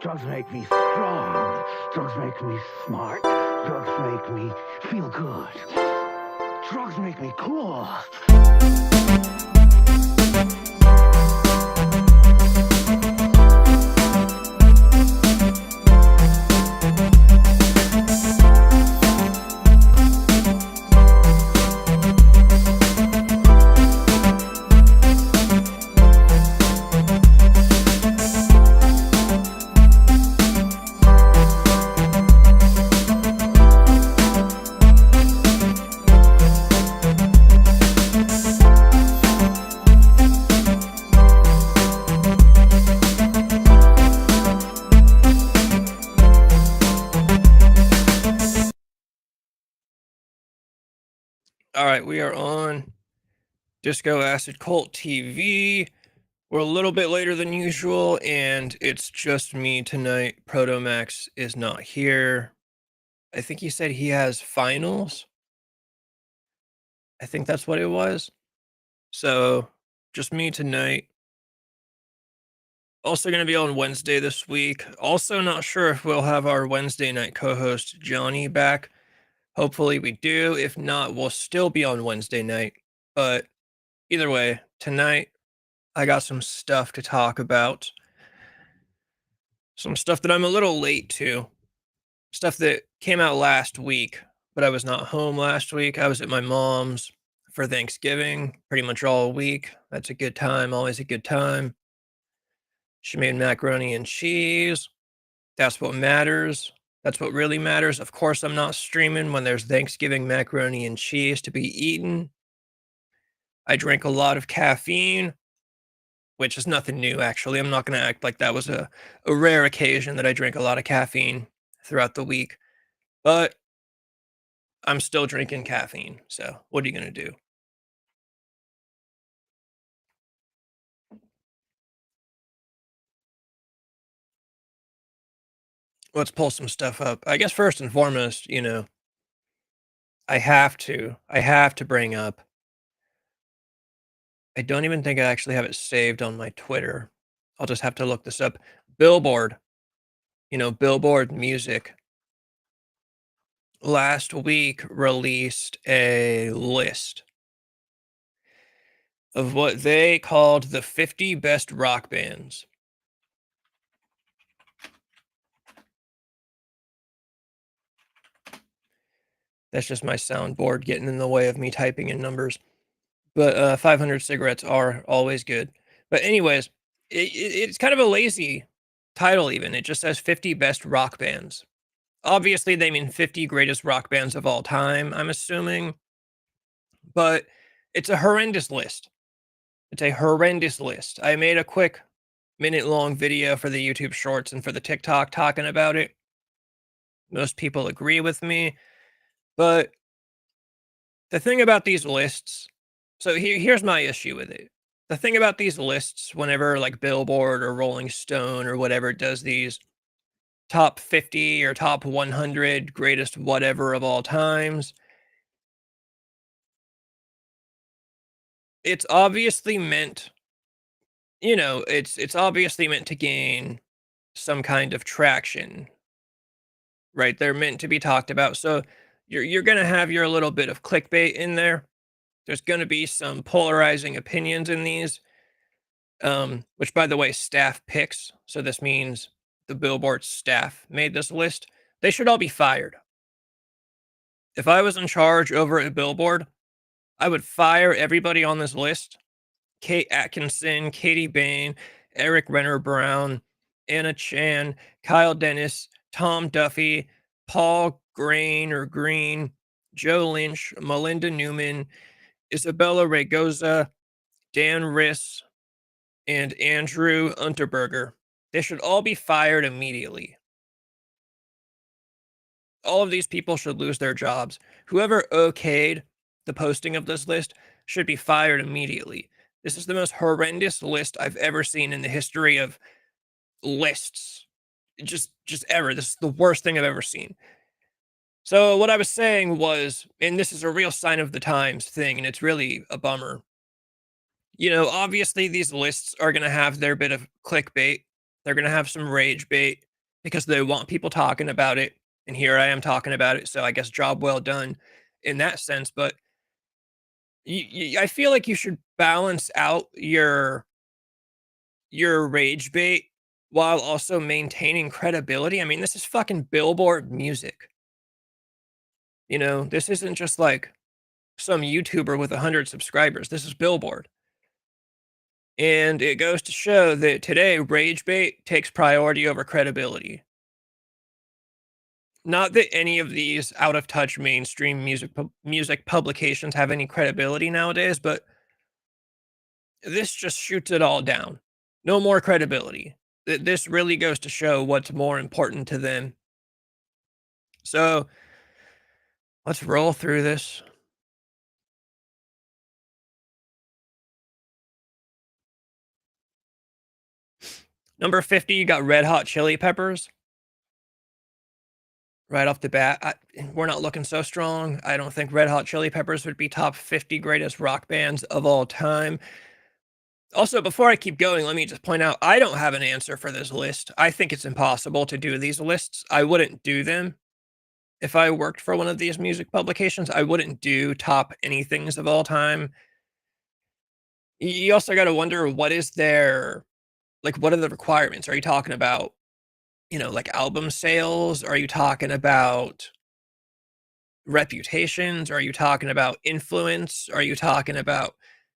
Drugs make me strong. Drugs make me smart. Drugs make me feel good. Drugs make me cool. All right, we are on Disco Acid Cult TV. We're a little bit later than usual, and it's just me tonight. Protomax is not here. I think he said he has finals. I think that's what it was. So, just me tonight. Also going to be on Wednesday this week. Also, not sure if we'll have our Wednesday night co host Johnny back. Hopefully, we do. If not, we'll still be on Wednesday night. But either way, tonight, I got some stuff to talk about. Some stuff that I'm a little late to. Stuff that came out last week, but I was not home last week. I was at my mom's for Thanksgiving pretty much all week. That's a good time, always a good time. She made macaroni and cheese. That's what matters. That's what really matters. Of course, I'm not streaming when there's Thanksgiving macaroni and cheese to be eaten. I drank a lot of caffeine, which is nothing new, actually. I'm not going to act like that was a rare occasion that I drank a lot of caffeine throughout the week. But I'm still drinking caffeine. So what are you going to do? Let's pull some stuff up. I guess first and foremost, I have to bring up. I don't even think I actually have it saved on my Twitter. I'll just have to look this up. Billboard, Billboard Music last week released a list of what they called the 50 best rock bands. That's just my soundboard getting in the way of me typing in numbers. But 500 cigarettes are always good. But anyways, it's kind of a lazy title even. It just says 50 best rock bands. Obviously, they mean 50 greatest rock bands of all time, I'm assuming. But it's a horrendous list. It's a horrendous list. I made a quick minute-long video for the YouTube Shorts and for the TikTok talking about it. Most people agree with me. But the thing about these lists, so here's my issue with it. The thing about these lists, whenever like Billboard or Rolling Stone or whatever does these top 50 or top 100 greatest whatever of all times, it's obviously meant, it's obviously meant to gain some kind of traction, right? They're meant to be talked about. So you're going to have your little bit of clickbait in there. There's going to be some polarizing opinions in these, which, by the way, staff picks. So this means the Billboard staff made this list. They should all be fired. If I was in charge over at Billboard, I would fire everybody on this list. Kate Atkinson, Katie Bain, Eric Renner Brown, Anna Chan, Kyle Dennis, Tom Duffy, Paul Green, Joe Lynch, Melinda Newman, Isabella Ragoza, Dan Riss, and Andrew Unterberger. They should all be fired immediately. All of these people should lose their jobs. Whoever okayed the posting of this list should be fired immediately. This is the most horrendous list I've ever seen in the history of lists. Just ever. This is the worst thing I've ever seen. So what I was saying was, and this is a real sign of the times thing, and it's really a bummer. Obviously these lists are going to have their bit of clickbait. They're going to have some rage bait. because they want people talking about it, and here I am talking about it, so I guess job well done in that sense, but I feel like you should balance out your rage bait while also maintaining credibility. I mean, this is fucking Billboard music. You know, this isn't just like some YouTuber with 100 subscribers. This is Billboard. And it goes to show that today rage bait takes priority over credibility. Not that any of these out of touch mainstream music publications have any credibility nowadays, but this just shoots it all down. No more credibility. This really goes to show what's more important to them. So let's roll through this. Number 50, you got Red Hot Chili Peppers. Right off the bat, we're not looking so strong. I don't think Red Hot Chili Peppers would be top 50 greatest rock bands of all time. Also, before I keep going, let me just point out I don't have an answer for this list. I think it's impossible to do these lists. I wouldn't do them. If I worked for one of these music publications, I wouldn't do top anythings of all time. You also got to wonder what is their like what are the requirements? Are you talking about, like album sales? Are you talking about reputations? Are you talking about influence? Are you talking about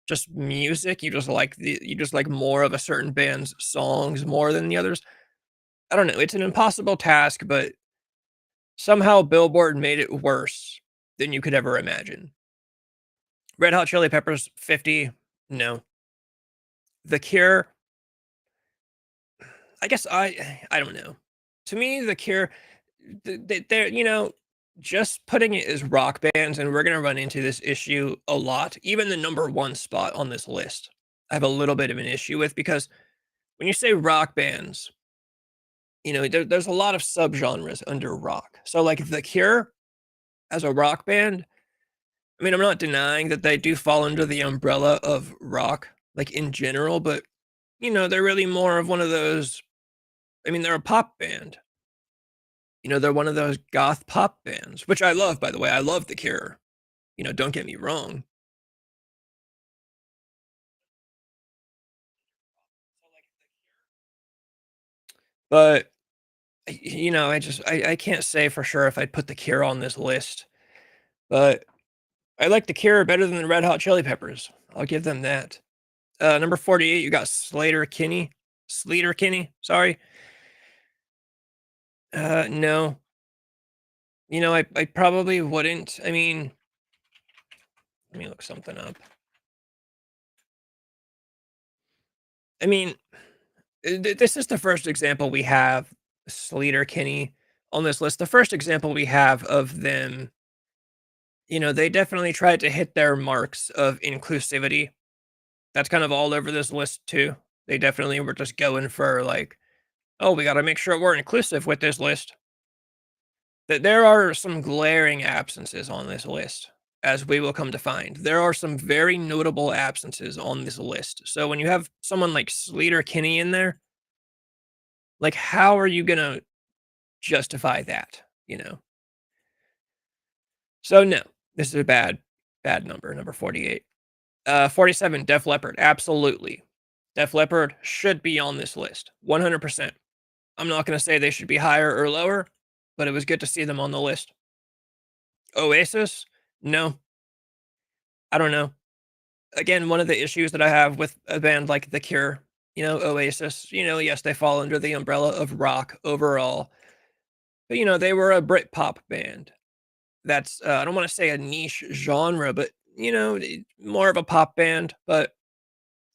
just music? You just like more of a certain band's songs more than the others? I don't know. It's an impossible task, but somehow Billboard made it worse than you could ever imagine. Red Hot Chili Peppers 50, no. The Cure, I guess I don't know. To me, The Cure, they're just putting it as rock bands, and we're gonna run into this issue a lot. Even the number one spot on this list, I have a little bit of an issue with because when you say rock bands, there's a lot of subgenres under rock. So like The Cure as a rock band, I mean, I'm not denying that they do fall under the umbrella of rock, like in general, but they're really more of one of those. I mean, they're a pop band. They're one of those goth pop bands, which I love, by the way. I love The Cure. Don't get me wrong. But I can't say for sure if I'd put The Cure on this list. But I like The Cure better than the Red Hot Chili Peppers. I'll give them that. Number 48, you got Slater Kinney. Sleater Kinney, sorry. No. I probably wouldn't. I mean, let me look something up. I mean, this is the first example we have Sleater Kinney on this list. The first example we have of them, they definitely tried to hit their marks of inclusivity. That's kind of all over this list too. They definitely were just going for like, oh, we got to make sure we're inclusive with this list. That there are some glaring absences on this list, as we will come to find. There are some very notable absences on this list. So when you have someone like Sleater Kinney in there, like how are you gonna justify that? So no, this is a bad number 48. 47, Def Leppard, absolutely. Def Leppard should be on this list, 100%. I'm not gonna say they should be higher or lower, but it was good to see them on the list. Oasis, no, I don't know. Again, one of the issues that I have with a band like The Cure, Oasis, yes, they fall under the umbrella of rock overall, but they were a Britpop band. That's I don't want to say a niche genre, but more of a pop band. But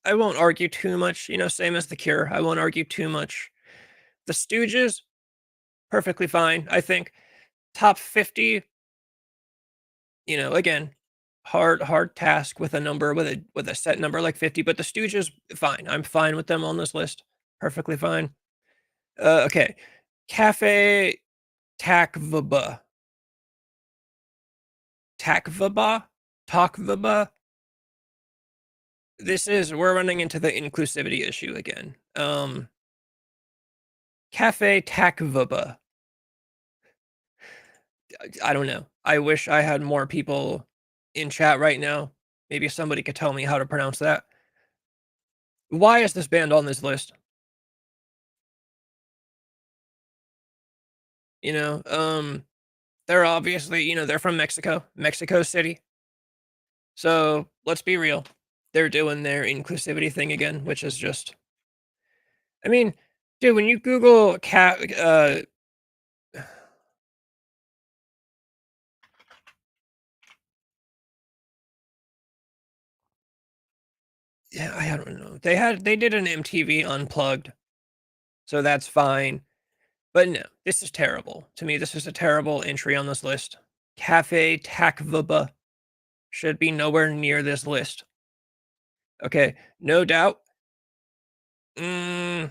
I won't argue too much. Same as The Cure, I won't argue too much. The Stooges, perfectly fine. I think top 50. Again, hard task with a number with a set number like 50. But the Stooges, fine. I'm fine with them on this list. Perfectly fine. Okay, Cafe Takvaba. Takvaba. We're running into the inclusivity issue again. Cafe Takvaba. I don't know. I wish I had more people in chat right now. Maybe somebody could tell me how to pronounce that. Why is this band on this list? You know, they're obviously, they're from Mexico, Mexico City. So let's be real. They're doing their inclusivity thing again, which is just, I mean, dude, when you Google cat, yeah, I don't know. They did an MTV Unplugged, so that's fine. But no, this is terrible. To me, this is a terrible entry on this list. Cafe Takvaba should be nowhere near this list. Okay, no doubt.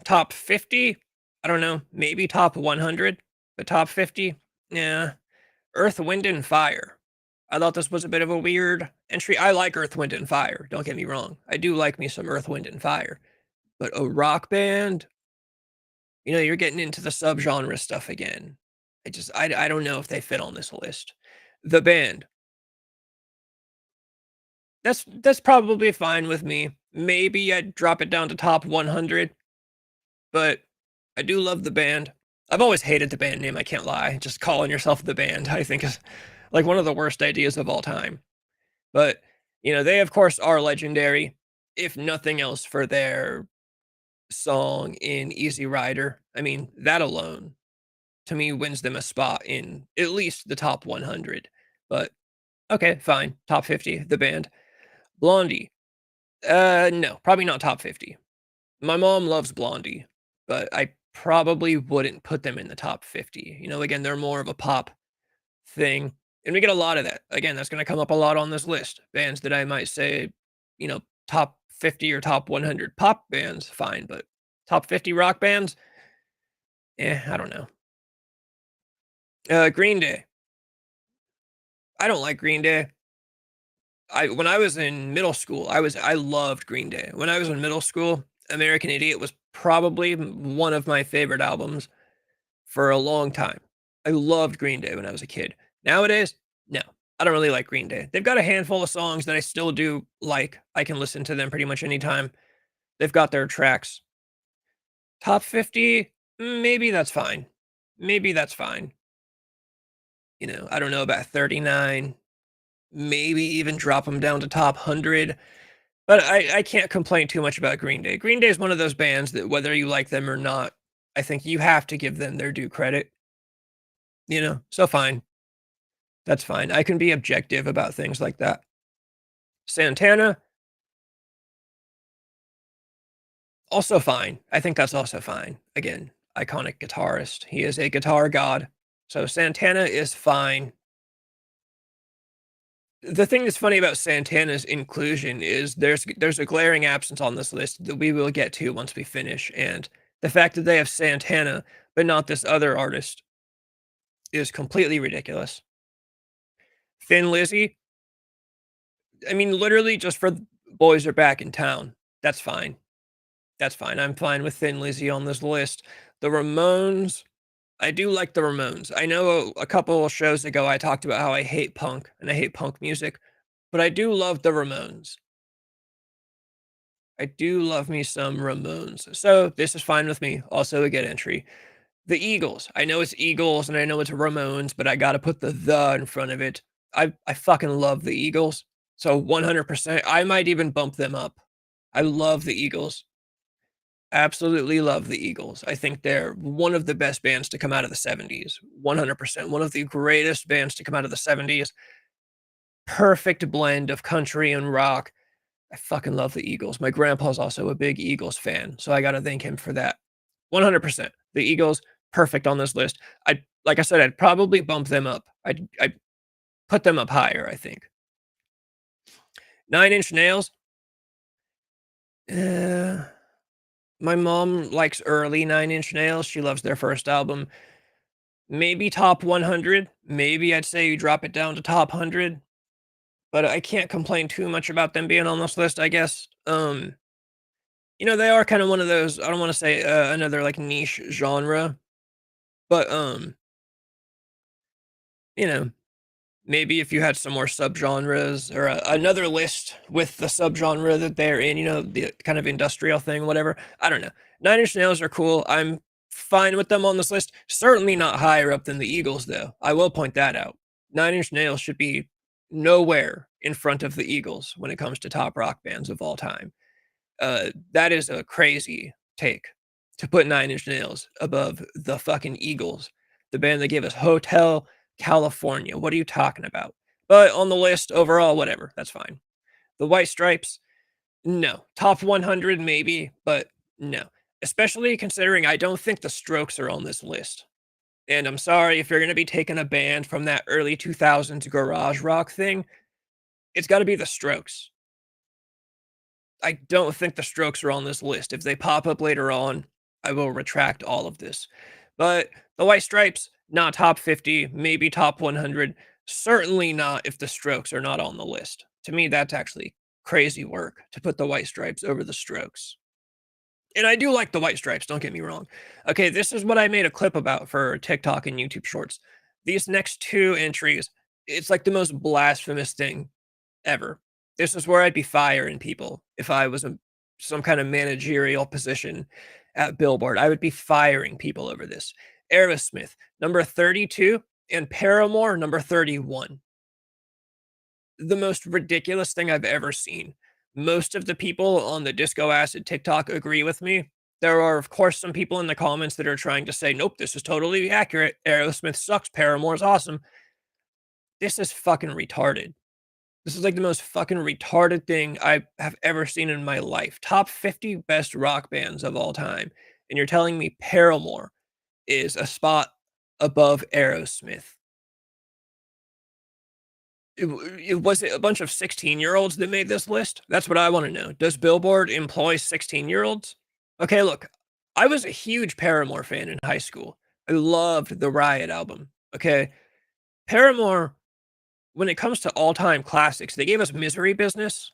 Top 50? I don't know. Maybe top 100, but top 50? Yeah. Earth, Wind, and Fire. I thought this was a bit of a weird entry. I like Earth, Wind, and Fire. Don't get me wrong. I do like me some Earth, Wind, and Fire. But a rock band? You're getting into the subgenre stuff again. I don't know if they fit on this list. The band. That's probably fine with me. Maybe I'd drop it down to top 100, but I do love the band. I've always hated the band name, I can't lie. Just calling yourself the band, I think is like one of the worst ideas of all time. But, they of course are legendary, if nothing else for their song in Easy Rider. I mean, that alone to me wins them a spot in at least the top 100. But okay, fine. Top 50, the band. Blondie. No, probably not top 50. My mom loves Blondie, but I probably wouldn't put them in the top 50. Again, they're more of a pop thing. And we get a lot of that. Again, that's going to come up a lot on this list. Bands that I might say, top 50 or top 100 pop bands, fine, but top 50 rock bands, I don't know. Green Day. I don't like Green Day. When I was in middle school, I loved Green Day. When I was in middle school, American Idiot was probably one of my favorite albums for a long time. I loved Green Day when I was a kid. Nowadays, no. I don't really like Green Day. They've got a handful of songs that I still do like. I can listen to them pretty much anytime. They've got their tracks. Top 50, maybe that's fine. Maybe that's fine. I don't know about 39. Maybe even drop them down to top 100. But I can't complain too much about Green Day. Green Day is one of those bands that whether you like them or not, I think you have to give them their due credit. So fine. That's fine. I can be objective about things like that. Santana, also fine. I think that's also fine. Again, iconic guitarist. He is a guitar god. So Santana is fine. The thing that's funny about Santana's inclusion is there's a glaring absence on this list that we will get to once we finish, and the fact that they have Santana but not this other artist is completely ridiculous. Thin Lizzy, I mean, literally just for boys are back in town. That's fine. That's fine. I'm fine with Thin Lizzy on this list. The Ramones, I do like the Ramones. I know a couple of shows ago I talked about how I hate punk and I hate punk music, but I do love the Ramones. I do love me some Ramones. So this is fine with me. Also a good entry. The Eagles. I know it's Eagles and I know it's Ramones, but I gotta put the in front of it. I fucking love the Eagles. So 100%. I might even bump them up. I love the Eagles. Absolutely love the Eagles. I think they're one of the best bands to come out of the 70s. 100%. One of the greatest bands to come out of the 70s. Perfect blend of country and rock. I fucking love the Eagles. My grandpa's also a big Eagles fan, so I gotta thank him for that. 100%. The Eagles, perfect on this list. Like I said, I'd probably bump them up. I'd put them up higher, I think. Nine Inch Nails. Uh, my mom likes early Nine Inch Nails. She loves their first album. Maybe top 100. Maybe I'd say you drop it down to top 100. But I can't complain too much about them being on this list, I guess. They are kind of one of those, I don't want to say another like niche genre, but you know, maybe if you had some more subgenres or another list with the subgenre that they're in, the kind of industrial thing, whatever. I don't know. Nine Inch Nails are cool. I'm fine with them on this list. Certainly not higher up than the Eagles, though. I will point that out. Nine Inch Nails should be nowhere in front of the Eagles when it comes to top rock bands of all time. That is a crazy take to put Nine Inch Nails above the fucking Eagles, the band that gave us Hotel California. What are you talking about? But on the list overall, whatever, that's fine. The White Stripes, no. Top 100 maybe, but no. Especially considering I don't think the Strokes are on this list. And I'm sorry if you're going to be taking a band from that early 2000s garage rock thing, it's got to be the Strokes. I don't think the Strokes are on this list. If they pop up later on, I will retract all of this. But the White Stripes, not top 50, maybe top 100. Certainly not if the Strokes are not on the list. To me, that's actually crazy work to put the White Stripes over the Strokes. And I do like the White Stripes, don't get me wrong. Okay, this is what I made a clip about for TikTok and YouTube Shorts. These next two entries, it's like the most blasphemous thing ever. This is where I'd be firing people if I was some kind of managerial position at Billboard. I would be firing people over this. Aerosmith, number 32, and Paramore, number 31. The most ridiculous thing I've ever seen. Most of the people on the Disco Acid TikTok agree with me. There are, of course, some people in the comments that are trying to say, nope, this is totally accurate. Aerosmith sucks. Paramore's awesome. This is fucking retarded. This is like the most fucking retarded thing I have ever seen in my life. Top 50 best rock bands of all time. And you're telling me Paramore is a spot above Aerosmith. Was it a bunch of 16-year-olds that made this list? That's what I want to know. Does Billboard employ 16-year-olds? Okay, look, I was a huge Paramore fan in high school. I loved the Riot album. Okay. Paramore, when it comes to all-time classics, they gave us Misery Business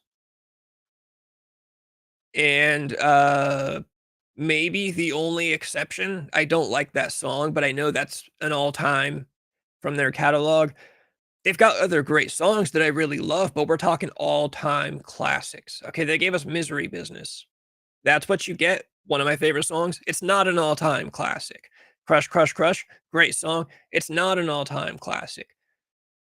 and maybe the only exception. I don't like that song, but I know that's an all-time from their catalog. They've got other great songs that I really love, but we're talking all-time classics. Okay, they gave us Misery Business. That's what you get. One of my favorite songs. It's not an all-time classic. Crush, Crush, Crush, great song. It's not an all-time classic.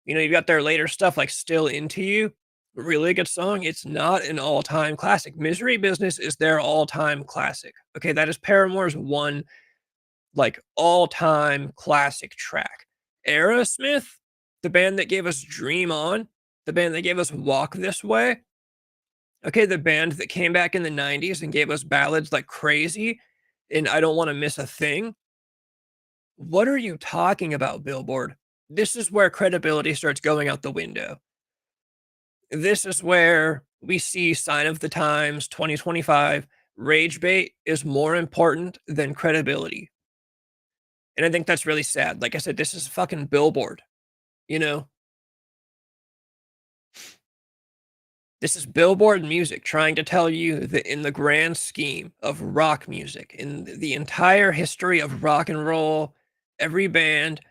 You've got their later stuff like Still Into You, really good song. It's not an all-time classic. Misery Business is their all-time classic. Okay, that is Paramore's one like all-time classic track. Aerosmith, the band that gave us Dream On, the band that gave us Walk This Way. Okay, the band that came back in the 90s and gave us ballads like Crazy and I Don't Want to Miss a Thing. What are you talking about, Billboard? This is where credibility starts going out the window. This is where we see Sign of the Times 2025. Rage bait is more important than credibility. And I think that's really sad. Like I said, this is fucking Billboard, you know? This is Billboard music trying to tell you that in the grand scheme of rock music, in the entire history of rock and roll, every band,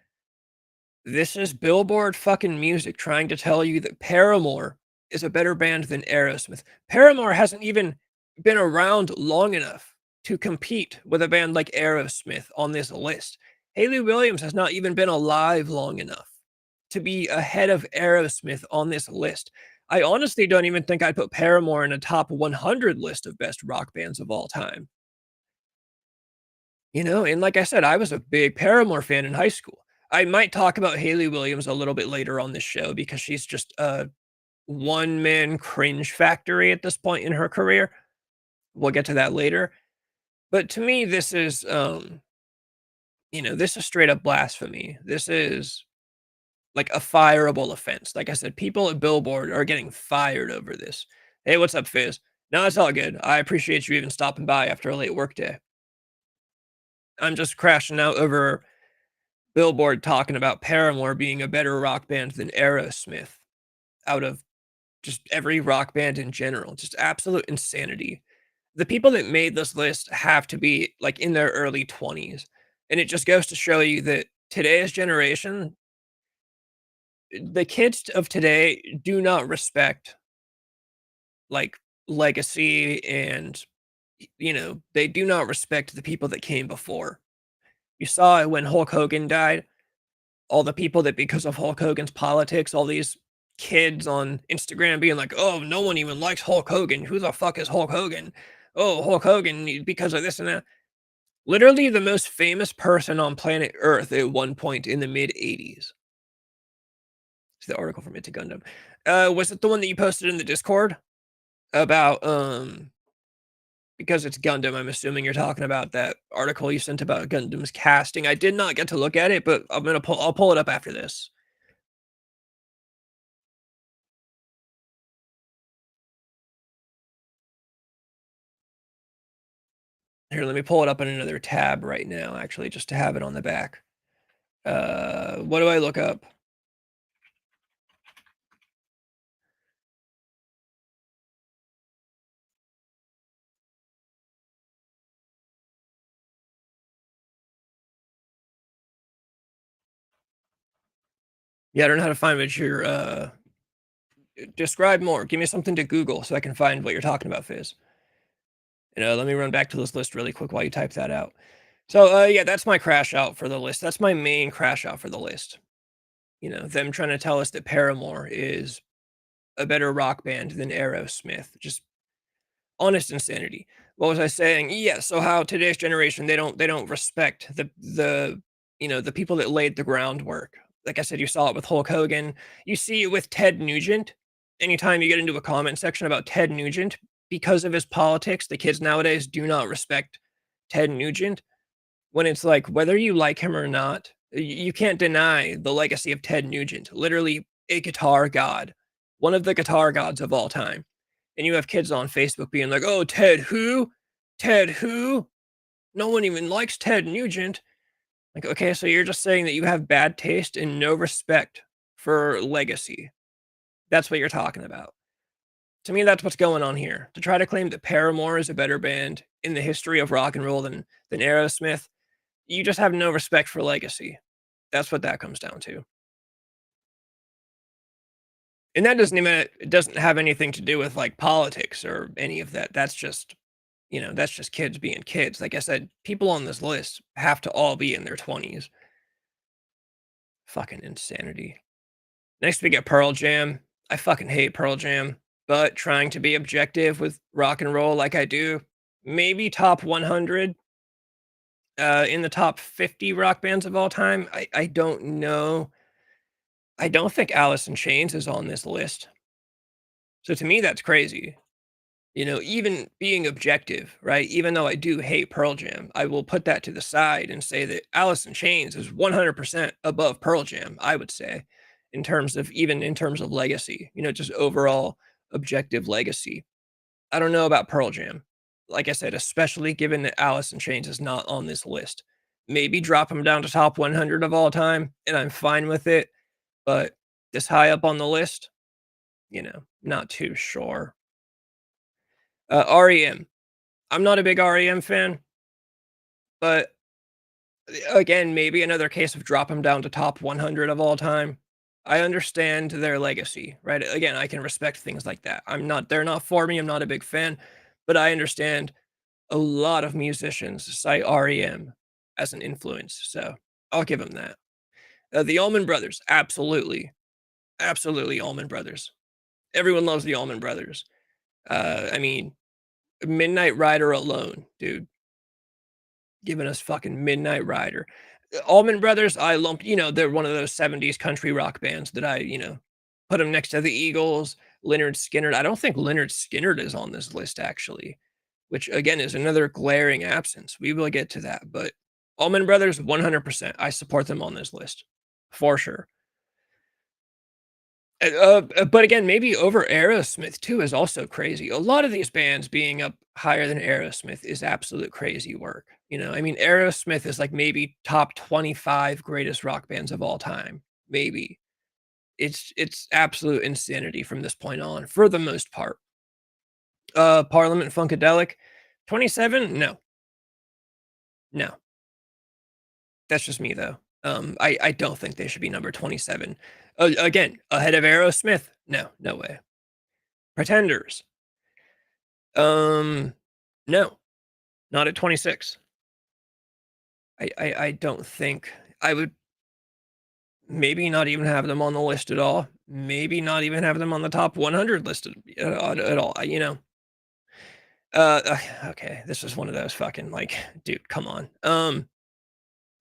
this is Billboard fucking music trying to tell you that Paramore is a better band than Aerosmith. Paramore hasn't even been around long enough to compete with a band like Aerosmith on this list. Haley Williams has not even been alive long enough to be ahead of Aerosmith on this list. I honestly don't even think I'd put Paramore in a top 100 list of best rock bands of all time. And like I said, I was a big Paramore fan in high school. I might talk about Haley Williams a little bit later on this show because she's just a one-man cringe factory at this point in her career. We'll get to that later. But to me, this is, this is straight up blasphemy. This is like a fireable offense. Like I said, people at Billboard are getting fired over this. Hey, what's up, Fizz? No, it's all good. I appreciate you even stopping by after a late workday. I'm just crashing out over Billboard talking about Paramore being a better rock band than Aerosmith out of just every rock band in general. Just absolute insanity. The people that made this list have to be, like, in their early 20s, and it just goes to show you that today's generation, the kids of today do not respect, like, legacy and, they do not respect the people that came before. You saw it when Hulk Hogan died, all the people that because of Hulk Hogan's politics, all these kids on Instagram being like, "Oh, no one even likes Hulk Hogan. Who the fuck is Hulk Hogan? Oh, Hulk Hogan because of this and that." Literally the most famous person on planet Earth at one point in the mid '80s. It's the article from It to Gundam. Was it the one that you posted in the Discord about because it's Gundam, I'm assuming you're talking about that article you sent about Gundam's casting. I did not get to look at it, but I'll pull it up after this. Here, let me pull it up in another tab right now, actually, just to have it on the back. What do I look up? Yeah, I don't know how to find what you're describe more. Give me something to Google so I can find what you're talking about, Fizz. Let me run back to this list really quick while you type that out. So, yeah, that's my crash out for the list. That's my main crash out for the list. Them trying to tell us that Paramore is a better rock band than Aerosmith. Just honest insanity. What was I saying? Yeah, so how today's generation they don't respect the people that laid the groundwork. Like I said, you saw it with Hulk Hogan. You see it with Ted Nugent. Anytime you get into a comment section about Ted Nugent, because of his politics, the kids nowadays do not respect Ted Nugent. When it's like, whether you like him or not, you can't deny the legacy of Ted Nugent. Literally a guitar god, one of the guitar gods of all time. And you have kids on Facebook being like, "Oh, Ted who? Ted who? No one even likes Ted Nugent." Like, okay, so you're just saying that you have bad taste and no respect for legacy. That's what you're talking about. To me, that's what's going on here. To try to claim that Paramore is a better band in the history of rock and roll than Aerosmith, you just have no respect for legacy. That's what that comes down to. And that doesn't even it doesn't have anything to do with, like, politics or any of that. That's just kids being kids. Like I said, people on this list have to all be in their 20s. Fucking insanity. Next, we get Pearl Jam. I fucking hate Pearl Jam, but trying to be objective with rock and roll like I do, maybe top 100, in the top 50 rock bands of all time. I don't know. I don't think Alice in Chains is on this list. So to me, that's crazy. Even being objective, right? Even though I do hate Pearl Jam, I will put that to the side and say that Alice in Chains is 100% above Pearl Jam, I would say, in terms of legacy, just overall objective legacy. I don't know about Pearl Jam. Like I said, especially given that Alice in Chains is not on this list. Maybe drop them down to top 100 of all time, and I'm fine with it. But this high up on the list, not too sure. REM. I'm not a big REM fan, but again, maybe another case of drop them down to top 100 of all time. I understand their legacy, right? Again, I can respect things like that. They're not for me. I'm not a big fan, but I understand a lot of musicians cite REM as an influence. So I'll give them that. The Allman Brothers, absolutely. Absolutely. Allman Brothers. Everyone loves the Allman Brothers. I mean, Midnight Rider alone, dude, giving us fucking Midnight Rider. Allman Brothers, I lump, they're one of those 70s country rock bands that put them next to the Eagles, Leonard Skinner. I don't think Leonard Skinner is on this list, actually, which again is another glaring absence. We will get to that, but Allman Brothers, 100%. I support them on this list for sure. But again, maybe over Aerosmith too is also crazy. A lot of these bands being up higher than Aerosmith is absolute crazy work. I mean, Aerosmith is like maybe top 25 greatest rock bands of all time. Maybe it's absolute insanity from this point on, for the most part. Parliament Funkadelic. 27? No. No. That's just me, though. I don't think they should be number 27. Again, ahead of Aerosmith? No, no way. Pretenders? Um, no, not at 26. I don't think I would maybe not even have them on the list at all. Maybe not even have them on the top 100 listed at all. Okay, this is one of those fucking like, dude, come on.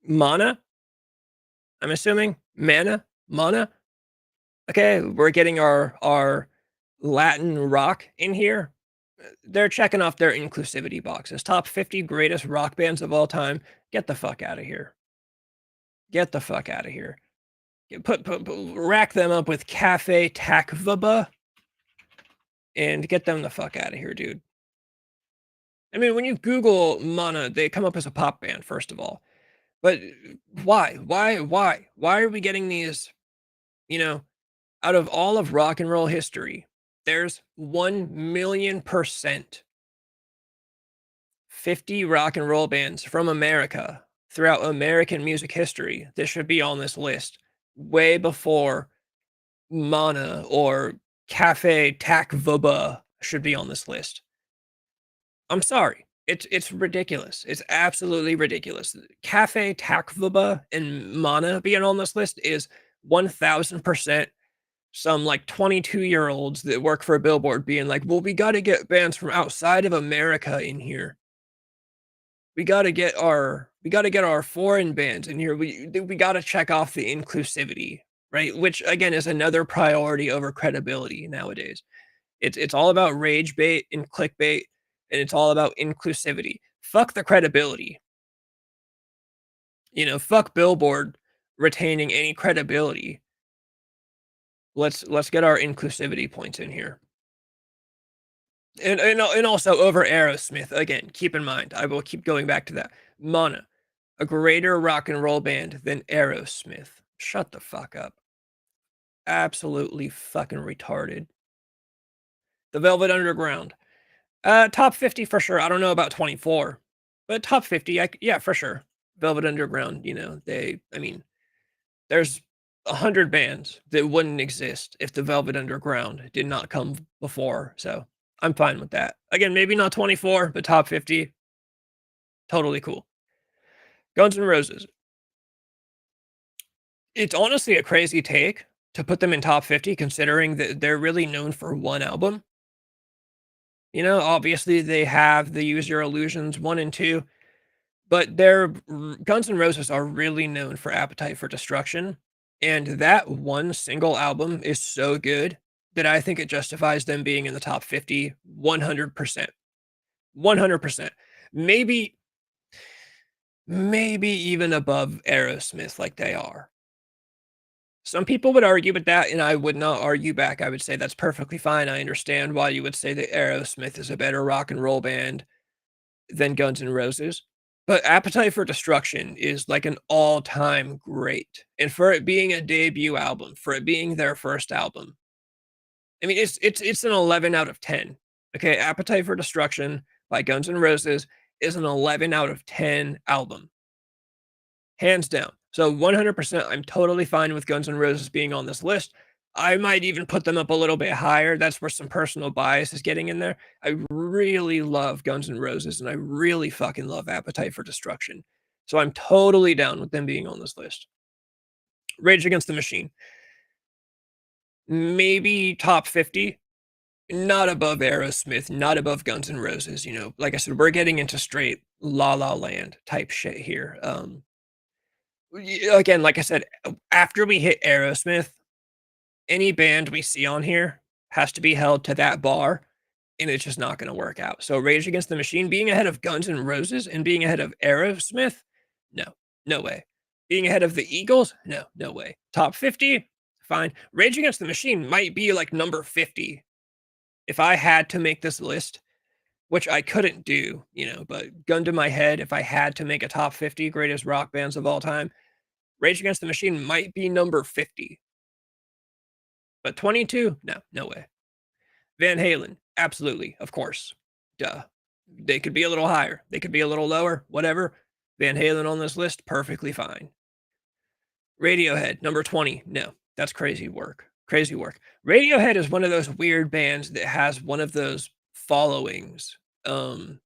Mana, I'm assuming Mana. Okay, we're getting our Latin rock in here. They're checking off their inclusivity boxes. Top 50 greatest rock bands of all time. Get the fuck out of here. Get the fuck out of here. Rack them up with Cafe Takvaba and get them the fuck out of here, dude. I mean, when you Google Mana, they come up as a pop band, first of all. But why? Why are we getting these, out of all of rock and roll history, there's 1,000,000% 50 rock and roll bands from America throughout American music history that should be on this list way before Mana or Cafe Takvaba should be on this list. I'm sorry. It's ridiculous. It's absolutely ridiculous. Cafe Takvaba and Mana being on this list is 1000% some like 22-year-olds that work for Billboard being like, well, we got to get bands from outside of America in here. We got to get our foreign bands in here. We got to check off the inclusivity, right? Which again is another priority over credibility nowadays. It's all about rage bait and clickbait, and it's all about inclusivity. Fuck the credibility. Fuck Billboard retaining any credibility. Let's get our inclusivity points in here. And also over Aerosmith, again, keep in mind, I will keep going back to that. Mana, a greater rock and roll band than Aerosmith. Shut the fuck up. Absolutely fucking retarded. The Velvet Underground. Top 50 for sure. I don't know about 24, but top 50, yeah, for sure. Velvet Underground, there's 100 bands that wouldn't exist if the Velvet Underground did not come before, so I'm fine with that. Again, maybe not 24, but top 50, totally cool. Guns N' Roses. It's honestly a crazy take to put them in top 50, considering that they're really known for one album. Obviously they have the Use Your Illusions 1 and 2, but their Guns N' Roses are really known for Appetite for Destruction, and that one single album is so good that I think it justifies them being in the top 50 100%. 100%. Maybe even above Aerosmith like they are. Some people would argue with that, and I would not argue back. I would say that's perfectly fine. I understand why you would say that Aerosmith is a better rock and roll band than Guns N' Roses. But Appetite for Destruction is like an all-time great. And for it being a debut album, for it being their first album, I mean, it's an 11 out of 10. Okay, Appetite for Destruction by Guns N' Roses is an 11 out of 10 album. Hands down. So 100%, I'm totally fine with Guns N' Roses being on this list. I might even put them up a little bit higher. That's where some personal bias is getting in there. I really love Guns N' Roses, and I really fucking love Appetite for Destruction. So I'm totally down with them being on this list. Rage Against the Machine. Maybe top 50. Not above Aerosmith, not above Guns N' Roses. Like I said, we're getting into straight La La Land type shit here. Again, like I said, after we hit Aerosmith, any band we see on here has to be held to that bar, and it's just not going to work out. So Rage Against the Machine being ahead of Guns N' Roses and being ahead of Aerosmith, no way. Being ahead of the Eagles, no way. Top 50, fine. Rage Against the Machine might be like number 50 if I had to make this list, which I couldn't do, but gun to my head, if I had to make a top 50 greatest rock bands of all time, Rage Against the Machine might be number 50. But 22? No way. Van Halen, absolutely, of course. Duh. They could be a little higher, they could be a little lower, whatever. Van Halen on this list, perfectly fine. Radiohead, number 20. No, that's crazy work. Crazy work. Radiohead is one of those weird bands that has one of those followings. Um,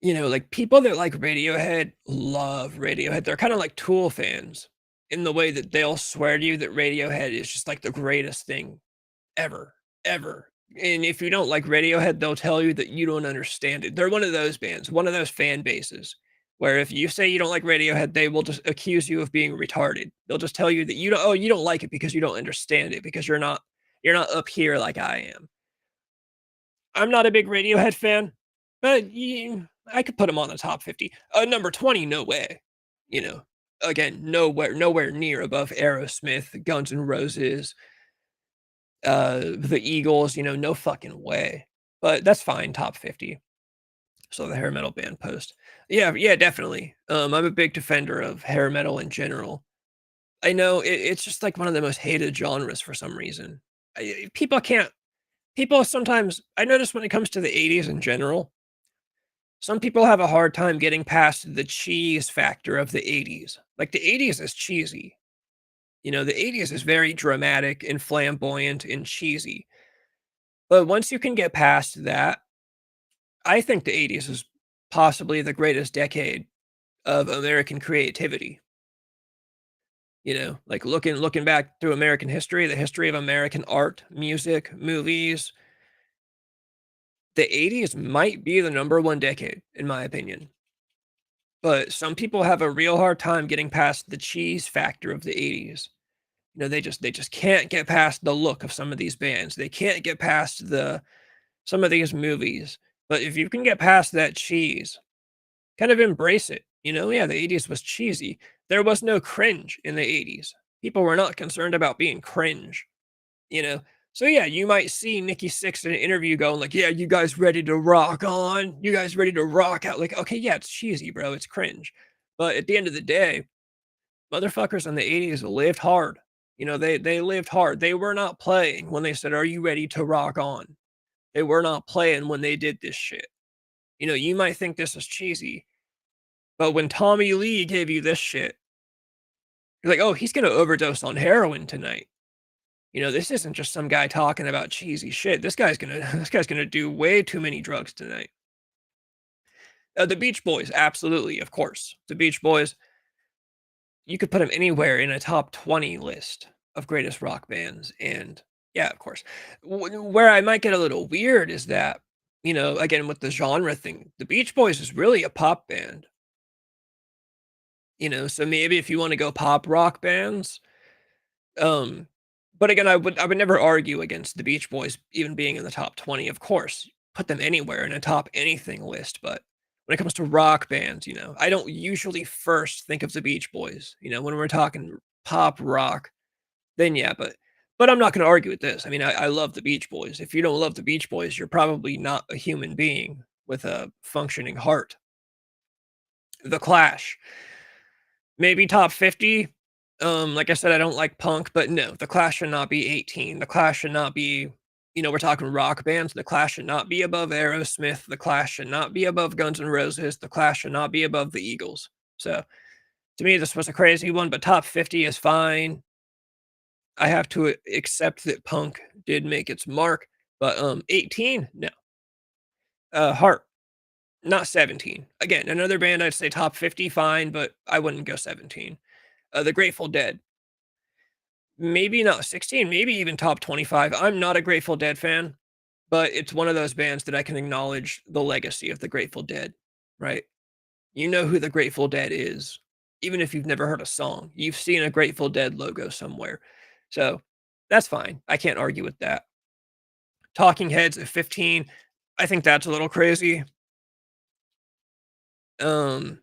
like people that like Radiohead love Radiohead. They're kind of like Tool fans in the way that they'll swear to you that Radiohead is just like the greatest thing ever, ever. And if you don't like Radiohead, they'll tell you that you don't understand it. They're one of those bands, one of those fan bases where if you say you don't like Radiohead, they will just accuse you of being retarded. They'll just tell you that you don't like it because you don't understand it because you're not up here like I am. I'm not a big Radiohead fan, but I could put them on the top 50. Number 20, no way. You know, again, nowhere near above Aerosmith, Guns N' Roses, the Eagles, no fucking way. But that's fine, top 50. So the hair metal band post. Yeah, yeah, definitely. I'm a big defender of hair metal in general. I know it's just like one of the most hated genres for some reason. People can't. People sometimes. I notice when it comes to the '80s in general, some people have a hard time getting past the cheese factor of the '80s. Like the '80s is cheesy. The '80s is very dramatic and flamboyant and cheesy. But once you can get past that, I think the '80s is possibly the greatest decade of American creativity. Like looking back through American history, the history of American art, music, movies, the '80s might be the number one decade, in my opinion. But some people have a real hard time getting past the cheese factor of the '80s. They just can't get past the look of some of these bands. They can't get past the some of these movies. But if you can get past that cheese, kind of embrace it. Yeah, the '80s was cheesy. There was no cringe in the '80s. People were not concerned about being cringe, you know? So yeah, you might see Nikki Sixx in an interview going like, "Yeah, you guys ready to rock on? You guys ready to rock out?" Like, okay, yeah, it's cheesy, bro. It's cringe. But at the end of the day, motherfuckers in the '80s lived hard. They lived hard. They were not playing when they said, "Are you ready to rock on?" They were not playing when they did this shit. You might think this is cheesy, but when Tommy Lee gave you this shit, you're like, "Oh, he's gonna overdose on heroin tonight." This isn't just some guy talking about cheesy shit. This guy's gonna this guy's gonna do way too many drugs tonight. The Beach Boys, absolutely, of course. The Beach Boys, you could put them anywhere in a top 20 list of greatest rock bands, and yeah, of course. Where I might get a little weird is that, again with the genre thing, the Beach Boys is really a pop band. So maybe if you want to go pop rock bands, um, but again, I would never argue against the Beach Boys even being in the top 20. Of course, put them anywhere in a top anything list. But when it comes to rock bands, I don't usually first think of the Beach Boys. When we're talking pop rock, then yeah. But I'm not going to argue with this. I mean, I love the Beach Boys. If you don't love the Beach Boys, you're probably not a human being with a functioning heart. The Clash. Maybe top 50. Like I said, I don't like punk, but no, The Clash should not be 18. The Clash should not be, we're talking rock bands. The Clash should not be above Aerosmith. The Clash should not be above Guns N' Roses. The Clash should not be above the Eagles. So to me, this was a crazy one, but top 50 is fine. I have to accept that punk did make its mark, but 18, no. Heart, not 17. Again, another band I'd say top 50, fine, but I wouldn't go 17. The Grateful Dead. Maybe not 16, maybe even top 25. I'm not a Grateful Dead fan, but it's one of those bands that I can acknowledge the legacy of the Grateful Dead, right? You know who the Grateful Dead is. Even if you've never heard a song, you've seen a Grateful Dead logo somewhere. So that's fine. I can't argue with that. Talking Heads at 15, I think that's a little crazy. Um,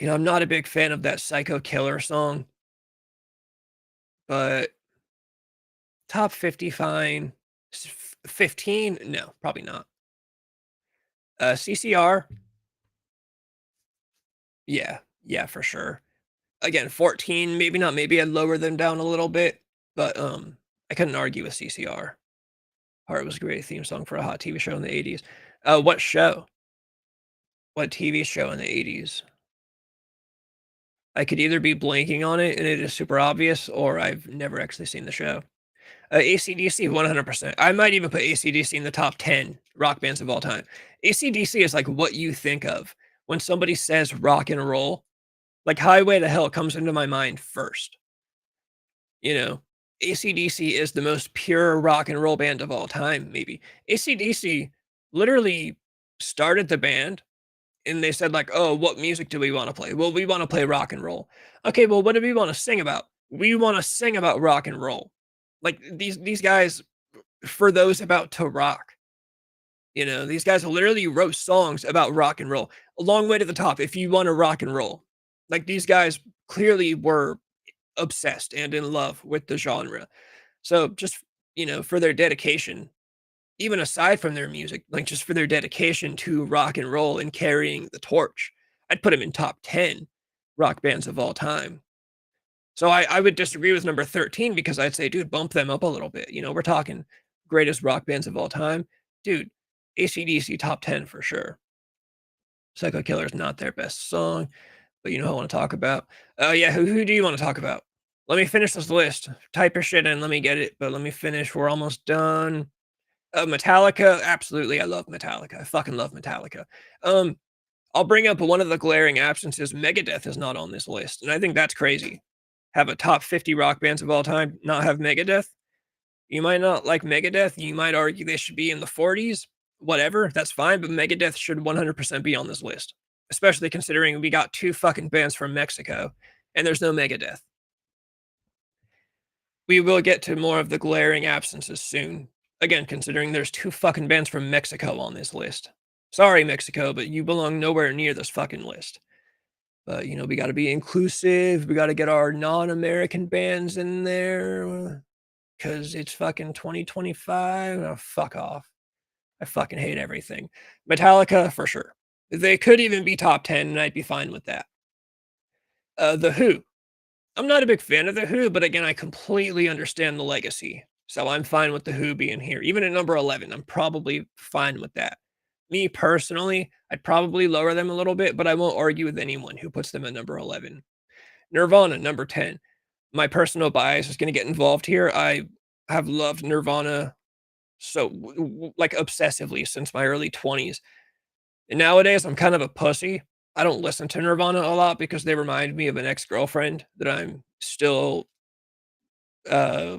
I'm not a big fan of that Psycho Killer song, but top 50, fine. 15, no, probably not. CCR, yeah, yeah, for sure. Again, 14, maybe not, maybe I'd lower them down a little bit, but I couldn't argue with CCR. Heart was a great theme song for a hot TV show in the 80s. What show? What TV show in the 80s? I could either be blanking on it and it is super obvious, or I've never actually seen the show. AC/DC 100%. I might even put AC/DC in the top 10 rock bands of all time. AC/DC is like what you think of when somebody says rock and roll. Like Highway to Hell comes into my mind first. You know, AC/DC is the most pure rock and roll band of all time, maybe. AC/DC literally started the band and they said, like, oh, what music do we want to play? Well, we want to play rock and roll. Okay, well, what do we want to sing about? We want to sing about rock and roll. Like these guys, for those about to rock, these guys literally wrote songs about rock and roll. A long way to the top. If you want to rock and roll, like these guys clearly were obsessed and in love with the genre. So just, for their dedication, even aside from their music, like just for their dedication to rock and roll and carrying the torch, I'd put them in top 10 rock bands of all time. So I would disagree with number 13 because I'd say, dude, bump them up a little bit. We're talking greatest rock bands of all time. Dude, AC/DC top 10 for sure. Psycho Killer is not their best song, but you know who I want to talk about. Oh, yeah. Who do you want to talk about? Let me finish this list. Type your shit in. Let me get it. But let me finish. We're almost done. Metallica. Absolutely. I love Metallica. I fucking love Metallica. I'll bring up one of the glaring absences. Megadeth is not on this list. And I think that's crazy. Have a top 50 rock bands of all time, not have Megadeth. You might not like Megadeth. You might argue they should be in the 40s. Whatever. That's fine. But Megadeth should 100% be on this list. Especially considering we got 2 fucking bands from Mexico and there's no Megadeth. We will get to more of the glaring absences soon. Again, considering there's 2 fucking bands from Mexico on this list. Sorry, Mexico, but you belong nowhere near this fucking list. But, we got to be inclusive. We got to get our non-American bands in there because it's fucking 2025. Oh, fuck off. I fucking hate everything. Metallica, for sure. They could even be top 10, and I'd be fine with that. The Who. I'm not a big fan of The Who, but again, I completely understand the legacy. So I'm fine with The Who being here. Even at number 11, I'm probably fine with that. Me personally, I'd probably lower them a little bit, but I won't argue with anyone who puts them at number 11. Nirvana, number 10. My personal bias is going to get involved here. I have loved Nirvana like obsessively since my early 20s. And nowadays, I'm kind of a pussy. I don't listen to Nirvana a lot because they remind me of an ex-girlfriend that I'm still uh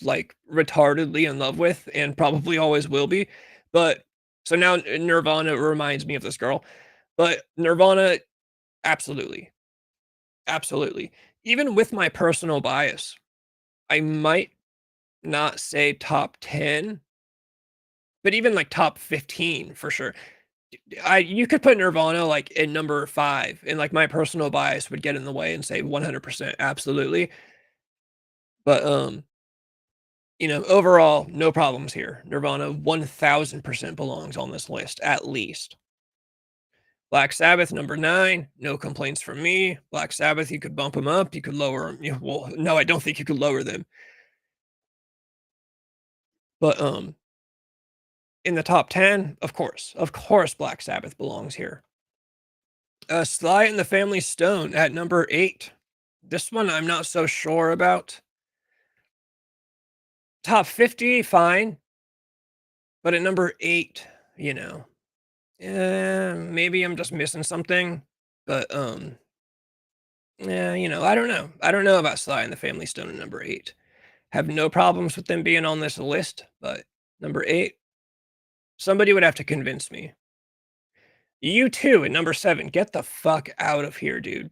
like retardedly in love with and probably always will be. But so now Nirvana reminds me of this girl. But Nirvana, absolutely. Absolutely. Even with my personal bias, I might not say top 10, but even like top 15 for sure. You could put Nirvana like in number 5 and like my personal bias would get in the way and say 100% absolutely. But overall no problems here. Nirvana 1000% belongs on this list at least. Black Sabbath number 9, no complaints from me. Black Sabbath, you could bump them up, you could lower them. Well, no, I don't think you could lower them. But in the top 10, of course, Black Sabbath belongs here. Sly and the Family Stone at number 8. This one I'm not so sure about. Top 50, fine. But at number 8, maybe I'm just missing something. But yeah, I don't know. I don't know about Sly and the Family Stone at number 8. Have no problems with them being on this list, but number 8, somebody would have to convince me. U2 at number 7. Get the fuck out of here, dude.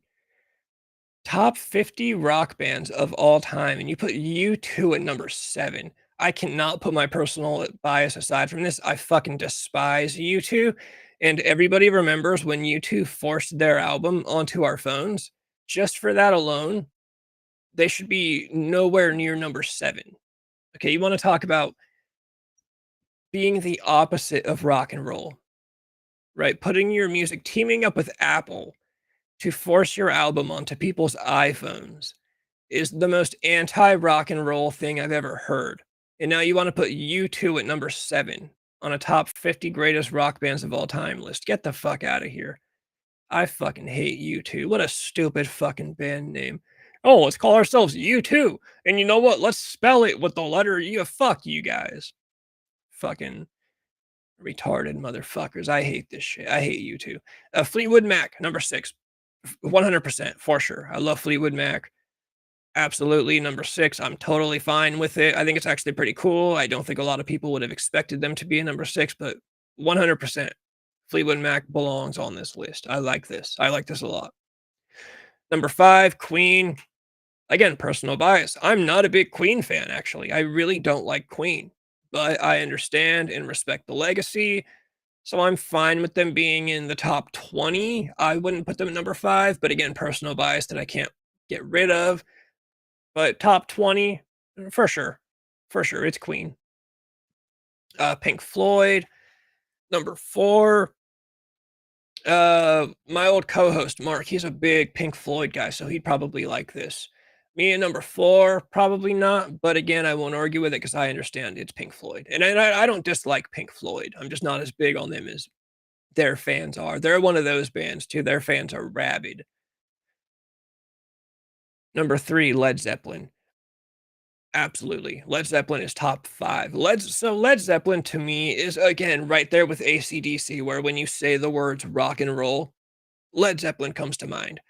Top 50 rock bands of all time, and you put U2 at number 7. I cannot put my personal bias aside from this. I fucking despise U2, and everybody remembers when U2 forced their album onto our phones. Just for that alone, they should be nowhere near number 7. Okay, you want to talk about being the opposite of rock and roll, right? Putting your music, teaming up with Apple to force your album onto people's iPhones is the most anti-rock and roll thing I've ever heard. And now you wanna put U2 at number 7 on a top 50 greatest rock bands of all time list. Get the fuck out of here. I fucking hate U2. What a stupid fucking band name. "Oh, let's call ourselves U2, and you know what? Let's spell it with the letter U." Fuck you guys. Fucking retarded motherfuckers. I hate this shit. I hate U2. Fleetwood Mac, number 6. 100% for sure. I love Fleetwood Mac. Absolutely, number 6, I'm totally fine with it. I think it's actually pretty cool. I don't think a lot of people would have expected them to be a number 6, but 100% Fleetwood Mac belongs on this list. I like this. I like this a lot. Number 5, Queen. Again, personal bias. I'm not a big Queen fan, actually. I really don't like Queen, but I understand and respect the legacy, so I'm fine with them being in the top 20. I wouldn't put them at number 5, but again, personal bias that I can't get rid of. But top 20, for sure. For sure, it's Queen. Pink Floyd, number 4. My old co-host, Mark, he's a big Pink Floyd guy, so he'd probably like this. Me at number 4, probably not, but again, I won't argue with it because I understand it's Pink Floyd. And I don't dislike Pink Floyd. I'm just not as big on them as their fans are. They're one of those bands too. Their fans are rabid. Number 3, Led Zeppelin. Absolutely. Led Zeppelin is top 5. Led Zeppelin to me is again right there with AC/DC, where when you say the words rock and roll, Led Zeppelin comes to mind.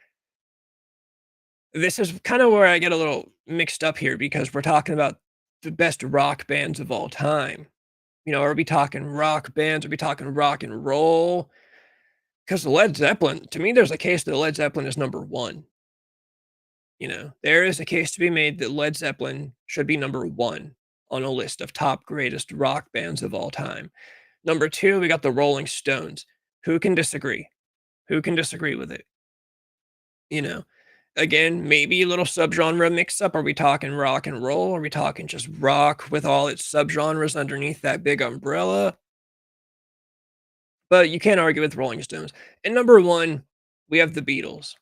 This is kind of where I get a little mixed up here because we're talking about the best rock bands of all time. Are we talking rock bands? Are we talking rock and roll? Because Led Zeppelin, to me, there's a case that Led Zeppelin is number 1. There is a case to be made that Led Zeppelin should be number 1 on a list of top greatest rock bands of all time. Number 2, we got the Rolling Stones. Who can disagree? Who can disagree with it? You know, Again, maybe a little subgenre mix up. Are we talking rock and roll? Are we talking just rock with all its subgenres underneath that big umbrella? But you can't argue with Rolling Stones. And number 1, we have the Beatles.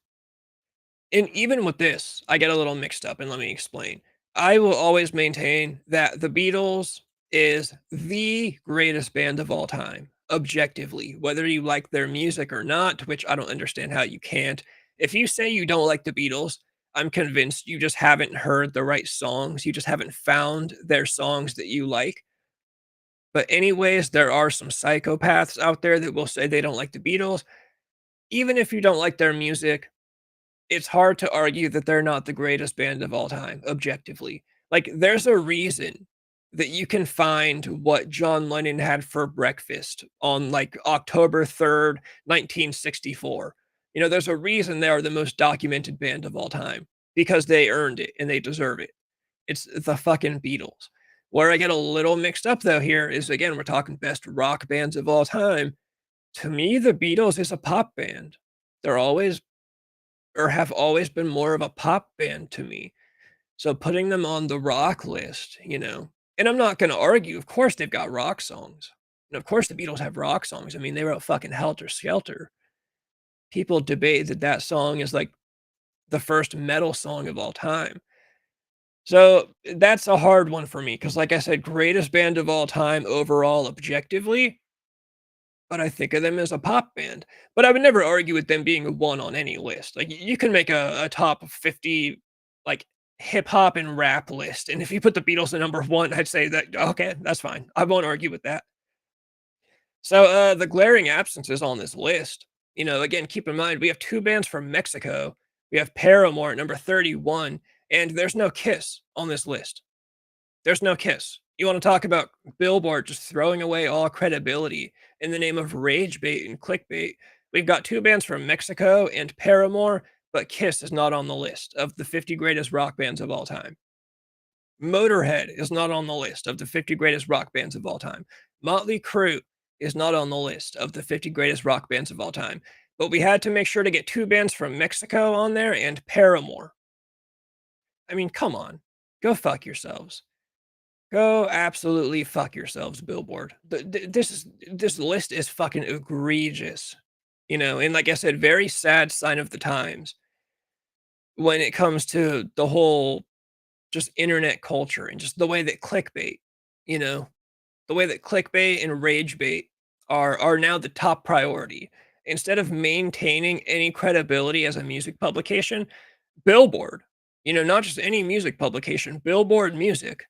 And even with this, I get a little mixed up, and let me explain. I will always maintain that the Beatles is the greatest band of all time, objectively, whether you like their music or not, which I don't understand how you can't. If you say you don't like the Beatles, I'm convinced you just haven't heard the right songs. You just haven't found their songs that you like. But, anyways, there are some psychopaths out there that will say they don't like the Beatles. Even if you don't like their music, it's hard to argue that they're not the greatest band of all time, objectively. Like, there's a reason that you can find what John Lennon had for breakfast on, like, October 3rd, 1964. There's a reason they are the most documented band of all time, because they earned it and they deserve it. It's the fucking Beatles. Where I get a little mixed up, though, here is, again, we're talking best rock bands of all time. To me, the Beatles is a pop band. They're always or have always been more of a pop band to me. So putting them on the rock list, and I'm not gonna argue, of course they've got rock songs. And of course the Beatles have rock songs. I mean, they wrote fucking Helter Skelter. People debate that that song is like the first metal song of all time. So that's a hard one for me because, like I said, greatest band of all time overall objectively, but I think of them as a pop band. But I would never argue with them being a 1 on any list. Like, you can make a top 50, like, hip hop and rap list, and if you put the Beatles at number 1, I'd say that, "Okay, that's fine. I won't argue with that." So, the glaring absences on this list, again, keep in mind, we have 2 bands from Mexico. We have Paramore at number 31, and there's no Kiss on this list. There's no Kiss. You wanna talk about Billboard just throwing away all credibility in the name of rage bait and clickbait. We've got 2 bands from Mexico and Paramore, but Kiss is not on the list of the 50 greatest rock bands of all time. Motorhead is not on the list of the 50 greatest rock bands of all time. Motley Crue is not on the list of the 50 greatest rock bands of all time. But we had to make sure to get 2 bands from Mexico on there and Paramore. I mean, come on. Go fuck yourselves. Go absolutely fuck yourselves, Billboard. This list is fucking egregious, and like I said, very sad sign of the times when it comes to the whole just internet culture and just the way that clickbait You know, the way that clickbait and rage bait are now the top priority. Instead of maintaining any credibility as a music publication, Billboard, not just any music publication, Billboard Music.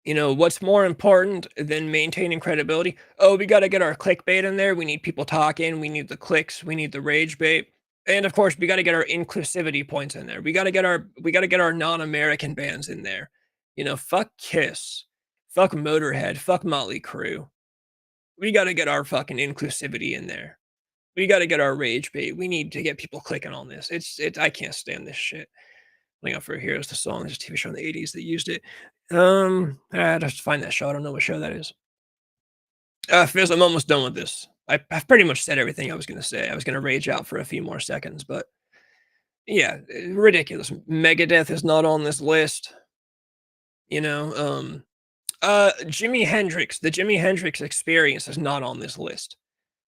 What's more important than maintaining credibility? Oh, we got to get our clickbait in there. We need people talking. We need the clicks. We need the rage bait. And of course, we got to get our inclusivity points in there. We got to get our non-American bands in there. Fuck Kiss, fuck Motorhead, fuck Motley Crue. We got to get our fucking inclusivity in there. We got to get our rage bait. We need to get people clicking on this. I can't stand this shit. Looking out for Heroes, the song. There's a TV show in the 80s that used it. I'd have to find that show. I don't know what show that is. Fizz, I'm almost done with this. I've pretty much said everything I was going to say. I was going to rage out for a few more seconds, but yeah, ridiculous. Megadeth is not on this list. You know, Jimi Hendrix, the Jimi Hendrix Experience is not on this list.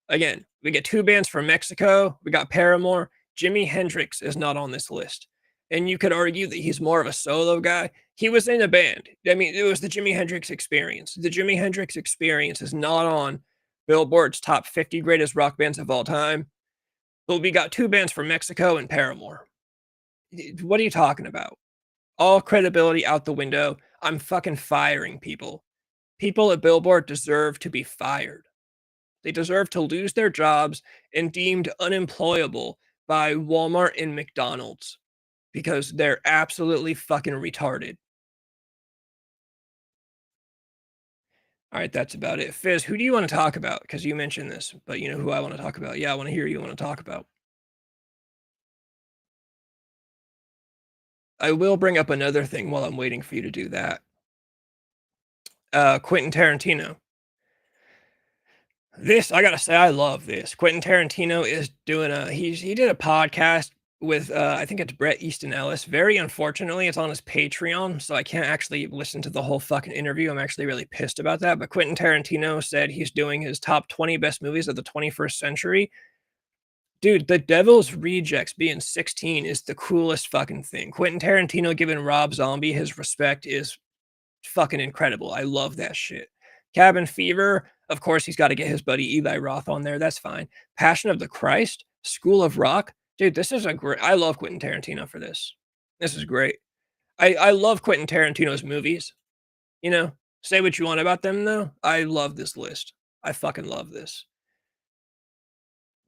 Again, we get two bands from Mexico. We got Paramore. Jimi Hendrix is not on this list. And you could argue that he's more of a solo guy. He was in a band. I mean, it was the Jimi Hendrix Experience. The Jimi Hendrix Experience is not on Billboard's top 50 greatest rock bands of all time. But we got two bands from Mexico and Paramore. What are you talking about? All credibility out the window. I'm fucking firing people. People at Billboard deserve to be fired. They deserve to lose their jobs and deemed unemployable by Walmart and McDonald's because they're absolutely fucking retarded. All right, that's about it. Fizz, who do you want to talk about? Because you mentioned this, but you know who I want to talk about. Yeah, I want to hear you want to talk about. I will bring up another thing while I'm waiting for you to do that. Quentin Tarantino. This, I gotta say, I love this. Quentin Tarantino is doing he did a podcast with I think it's Bret Easton Ellis. Very unfortunately, it's on his Patreon, so I can't actually listen to the whole fucking interview. I'm actually really pissed about that. But Quentin Tarantino said he's doing his top 20 best movies of the 21st century. Dude, The Devil's Rejects being 16 is the coolest fucking thing. Quentin Tarantino giving Rob Zombie his respect is fucking incredible. I love that shit. Cabin Fever, of course, he's got to get his buddy Eli Roth on there. That's fine. Passion of the Christ, School of Rock. Dude, this is a great. I love Quentin Tarantino for this. This is great. I love Quentin Tarantino's movies. Say what you want about them, though. I love this list. I fucking love this.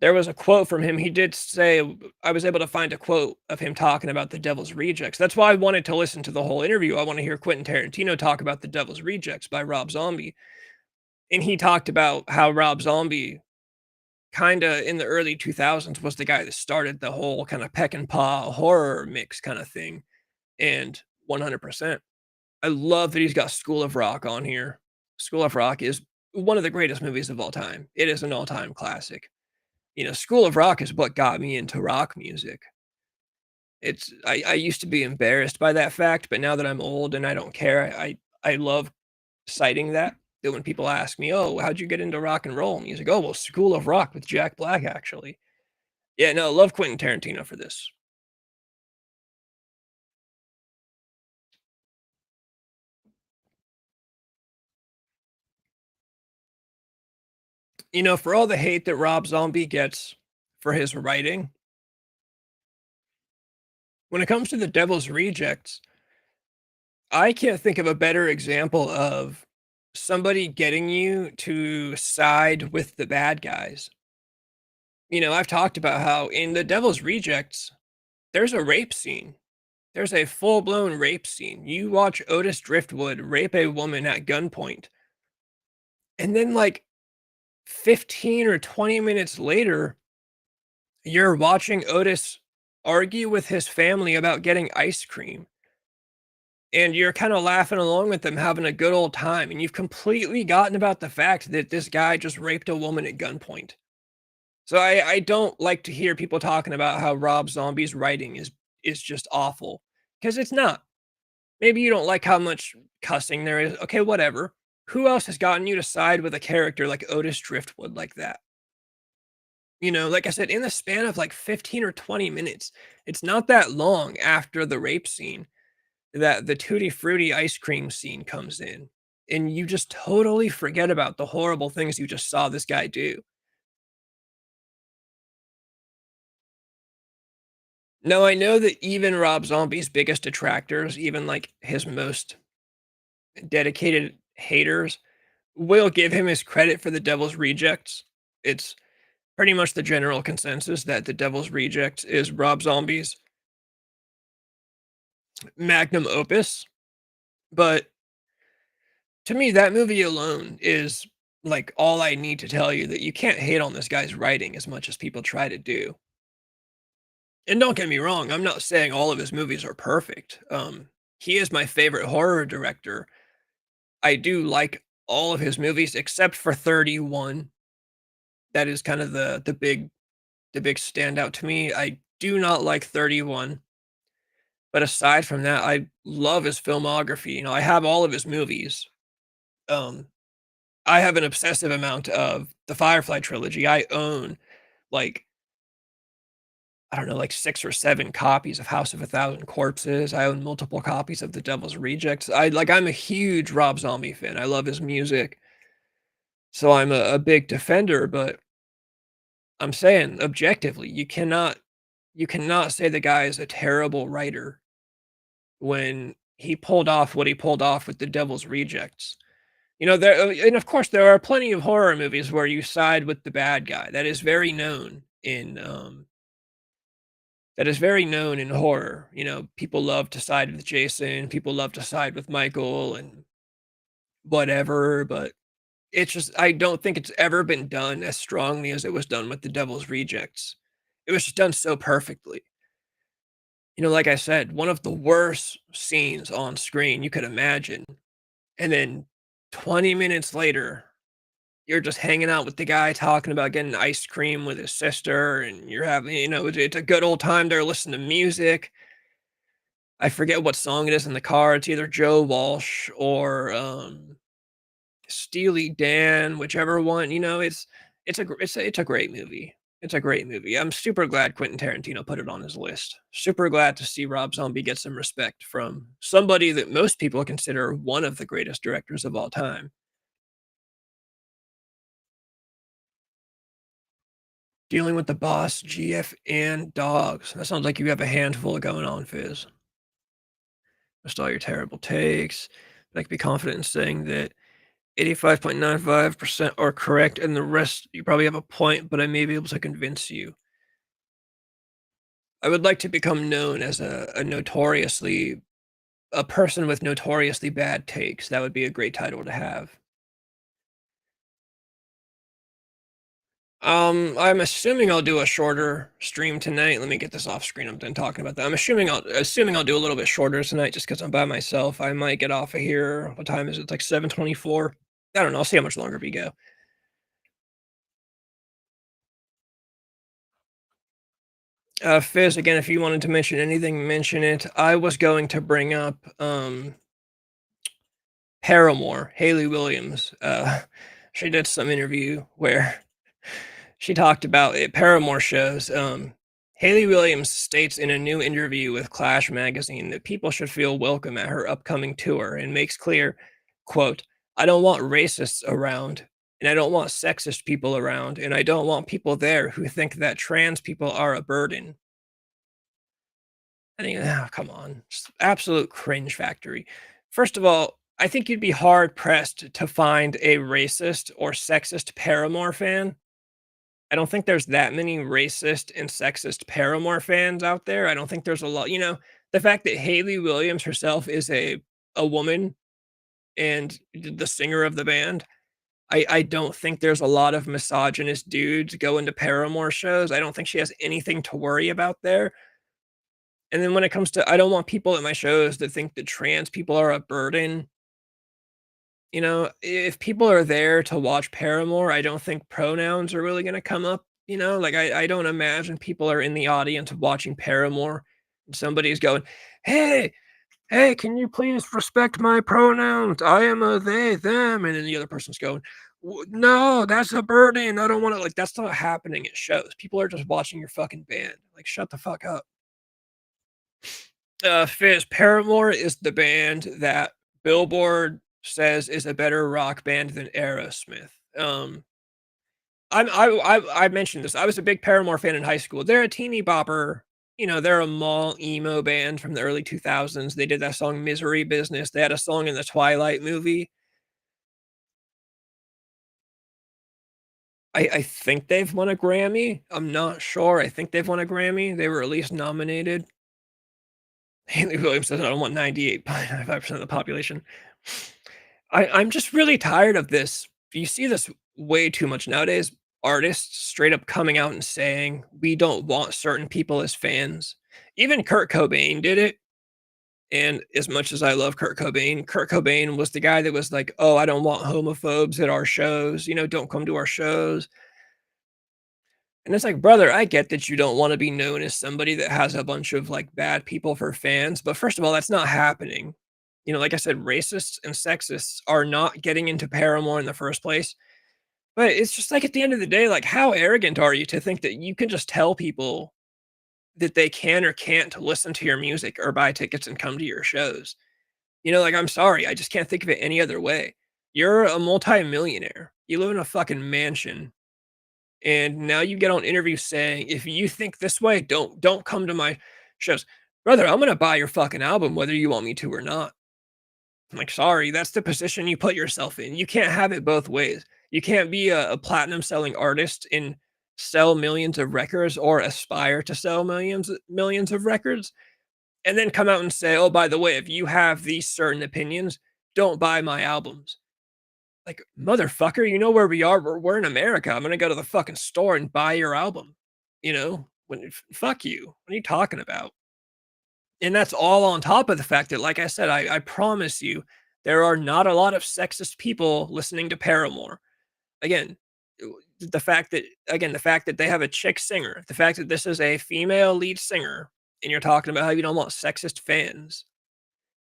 There was a quote from him. He did say, I was able to find a quote of him talking about The Devil's Rejects. That's why I wanted to listen to the whole interview. I want to hear Quentin Tarantino talk about The Devil's Rejects by Rob Zombie. And he talked about how Rob Zombie, kind of in the early 2000s, was the guy that started the whole kind of peck and paw horror mix kind of thing. And 100%. I love that he's got School of Rock on here. School of Rock is one of the greatest movies of all time. It is an all-time classic. School of Rock is what got me into rock music. I used to be embarrassed by that fact, but now that I'm old and I don't care, I love citing that when people ask me, "Oh, how'd you get into rock and roll music?" "Oh, well, School of Rock with Jack Black, actually." Yeah, no, love Quentin Tarantino for this. For all the hate that Rob Zombie gets for his writing, when it comes to The Devil's Rejects, I can't think of a better example of somebody getting you to side with the bad guys. I've talked about how in The Devil's Rejects, there's a rape scene. There's a full-blown rape scene. You watch Otis Driftwood rape a woman at gunpoint. And then, like, 15 or 20 minutes later, you're watching Otis argue with his family about getting ice cream. And you're kind of laughing along with them, having a good old time. And you've completely gotten about the fact that this guy just raped a woman at gunpoint. So I don't like to hear people talking about how Rob Zombie's writing is just awful, because it's not. Maybe you don't like how much cussing there is. Okay, whatever. Who else has gotten you to side with a character like Otis Driftwood like that? Like I said, in the span of like 15 or 20 minutes, it's not that long after the rape scene. that the Tutti Frutti ice cream scene comes in, and you just totally forget about the horrible things you just saw this guy do. No, I know that even Rob Zombie's biggest detractors, even, like, his most dedicated haters, will give him his credit for The Devil's Rejects. It's pretty much the general consensus that The Devil's Rejects is Rob Zombie's magnum opus, but to me, that movie alone is, like, all I need to tell you that you can't hate on this guy's writing as much as people try to do. And don't get me wrong, I'm not saying all of his movies are perfect. He is my favorite horror director. I do like all of his movies except for 31. That is kind of the big standout to me. I do not like 31, but aside from that, I love his filmography. I have all of his movies. Um, I have an obsessive amount of the Firefly trilogy. I own, like, I don't know, like 6 or 7 copies of House of a Thousand Corpses. I own multiple copies of The Devil's Rejects. I'm a huge Rob Zombie fan. I love his music, so I'm a big defender, but I'm saying objectively, you cannot say the guy is a terrible writer when he pulled off what he pulled off with The Devil's Rejects. And of course, there are plenty of horror movies where you side with the bad guy. That is very known in horror. People love to side with Jason, people love to side with Michael and whatever, but it's just I don't think it's ever been done as strongly as it was done with The Devil's Rejects. It was just done so perfectly. Like I said, one of the worst scenes on screen you could imagine, and then 20 minutes later, you're just hanging out with the guy talking about getting ice cream with his sister, and you're having it's a good old time there listening to music. I forget what song it is in the car. It's either Joe Walsh or, Steely Dan, whichever one, it's a great movie. It's a great movie. I'm super glad Quentin Tarantino put it on his list. Super glad to see Rob Zombie get some respect from somebody that most people consider one of the greatest directors of all time. Dealing with the boss, GF, and dogs. That sounds like you have a handful going on, Fizz. Just all your terrible takes. Like, be confident in saying that 85.95% are correct, and the rest you probably have a point, but I may be able to convince you. I would like to become known as a person with notoriously bad takes. That would be a great title to have. I'm assuming I'll do a shorter stream tonight. Let me get this off screen. I'm done talking about that. I'm assuming I'll do a little bit shorter tonight just because I'm by myself. I might get off of here. What time is it? It's like 7:24. I don't know. I'll see how much longer we go. Fizz, again, if you wanted to mention anything, mention it. I was going to bring up Paramore, Haley Williams. She did some interview where she talked about it. Paramore shows. Haley Williams states in a new interview with Clash magazine that people should feel welcome at her upcoming tour and makes clear, quote, I don't want racists around, and I don't want sexist people around, and I don't want people there who think that trans people are a burden. I think, come on, just absolute cringe factory. First of all, I think you'd be hard pressed to find a racist or sexist Paramore fan. I don't think there's that many racist and sexist Paramore fans out there. I don't think there's a lot. The fact that Haley Williams herself is a woman and the singer of the band, I don't think there's a lot of misogynist dudes going to Paramore shows. I don't think she has anything to worry about there. And then when it comes to I don't want people at my shows that think that trans people are a burden. If people are there to watch Paramore, I don't think pronouns are really gonna come up. Like, I don't imagine people are in the audience watching Paramore and somebody's going, "Hey, hey, can you please respect my pronouns? I am a they, them," and then the other person's going, No, that's a burden. I don't wanna," like, that's not happening at shows. People are just watching your fucking band. Like, shut the fuck up. Fizz, Paramore is the band that Billboard says is a better rock band than Aerosmith. I mentioned this. I was a big Paramore fan in high school. They're a teeny bopper, they're a mall emo band from the early 2000s. They did that song "Misery Business." They had a song in the Twilight movie. I think they've won a Grammy. I'm not sure. I think they've won a Grammy. They were at least nominated. Haley Williams says, "I don't want 98.95% of the population." I'm just really tired of this. You see this way too much nowadays. Artists straight up coming out and saying, "We don't want certain people as fans." Even Kurt Cobain did it, and as much as I love Kurt Cobain was the guy that was like, "Oh, I don't want homophobes at our shows, don't come to our shows." And it's like, brother, I get that you don't wanna be known as somebody that has a bunch of, like, bad people for fans, but first of all, that's not happening. Like I said, racists and sexists are not getting into Paramore in the first place, but it's just like, at the end of the day, like, how arrogant are you to think that you can just tell people that they can or can't listen to your music or buy tickets and come to your shows? Like, I'm sorry, I just can't think of it any other way. You're a multimillionaire. You live in a fucking mansion. And now you get on interviews saying, "If you think this way, don't come to my shows." Brother, I'm gonna buy your fucking album whether you want me to or not. I'm like, sorry, that's the position you put yourself in. You can't have it both ways. You can't be a platinum selling artist and sell millions of records or aspire to sell millions of records and then come out and say, "Oh, by the way, if you have these certain opinions, don't buy my albums." Like, motherfucker, you know where we are? We're in America. I'm gonna go to the fucking store and buy your album. Fuck you. What are you talking about? And that's all on top of the fact that, like I said, I promise you, there are not a lot of sexist people listening to Paramore. Again, the fact that they have a chick singer, the fact that this is a female lead singer, and you're talking about how you don't want sexist fans.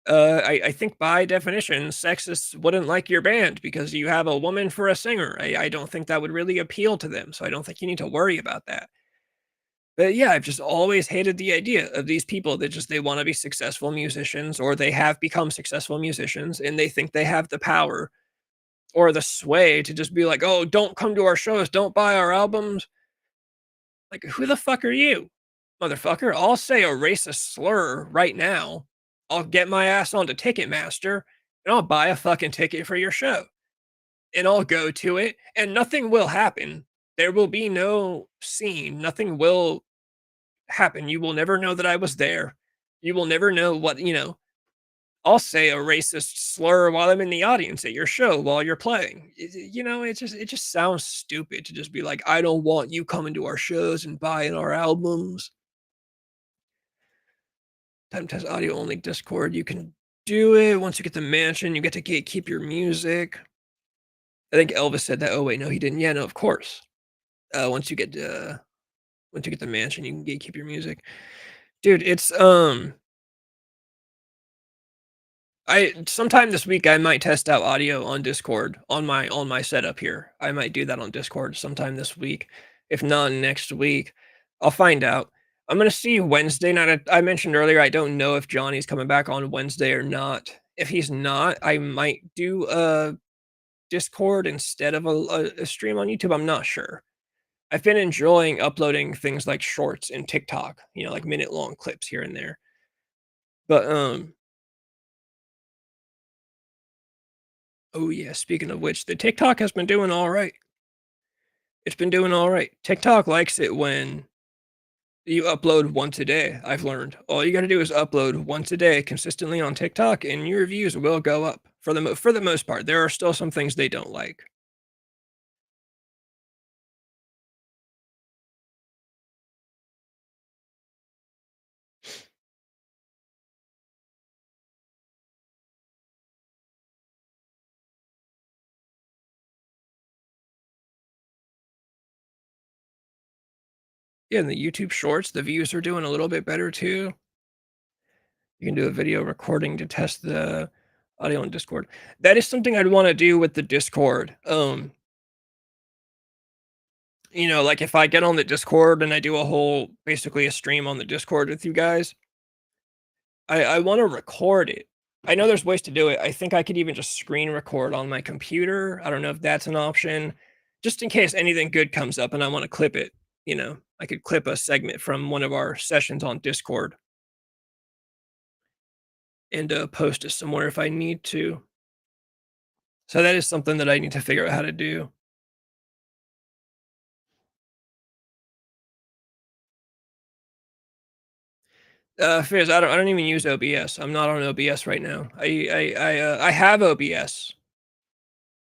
I think by definition, sexists wouldn't like your band because you have a woman for a singer. I don't think that would really appeal to them, so I don't think you need to worry about that. But yeah, I've just always hated the idea of these people that just they want to be successful musicians or they have become successful musicians and they think they have the power or the sway to just be like, "Oh, don't come to our shows, don't buy our albums." Like, who the fuck are you? Motherfucker, I'll say a racist slur right now. I'll get my ass onto Ticketmaster and I'll buy a fucking ticket for your show. And I'll go to it and nothing will happen. There will be no scene. Nothing will happen. You will never know that I was there. You will never know I'll say a racist slur while I'm in the audience at your show while you're playing. It just sounds stupid to just be like, "I don't want you coming to our shows and buying our albums." Time test audio only Discord. You can do it once you get the mansion. You get to keep your music. I think Elvis said that. Oh wait, no, he didn't. Yeah, no, of course. Once you get the mansion, you can keep your music, dude. It's I sometime this week I might test out audio on Discord on my setup here. I might do that on Discord sometime this week. If not next week, I'll find out. I'm gonna see Wednesday night. I mentioned earlier I don't know if Johnny's coming back on Wednesday or not. If he's not, I might do a Discord instead of a stream on YouTube. I'm not sure. I've been enjoying uploading things like shorts and TikTok, like minute long clips here and there. But oh yeah, speaking of which, the TikTok has been doing all right. It's been doing all right. TikTok likes it when you upload once a day. I've learned. All you got to do is upload once a day consistently on TikTok, and your views will go up for the most part. There are still some things they don't like. Yeah, and the YouTube Shorts, the views are doing a little bit better too. You can do a video recording to test the audio on Discord. That is something I'd want to do with the Discord. Like if I get on the Discord and I do basically a stream on the Discord with you guys, I wanna record it. I know there's ways to do it. I think I could even just screen record on my computer. I don't know if that's an option, just in case anything good comes up and I wanna clip it, you know? I could clip a segment from one of our sessions on Discord and, post it somewhere if I need to. So that is something that I need to figure out how to do. Fizz, I don't even use OBS. I'm not on OBS right now. I have OBS.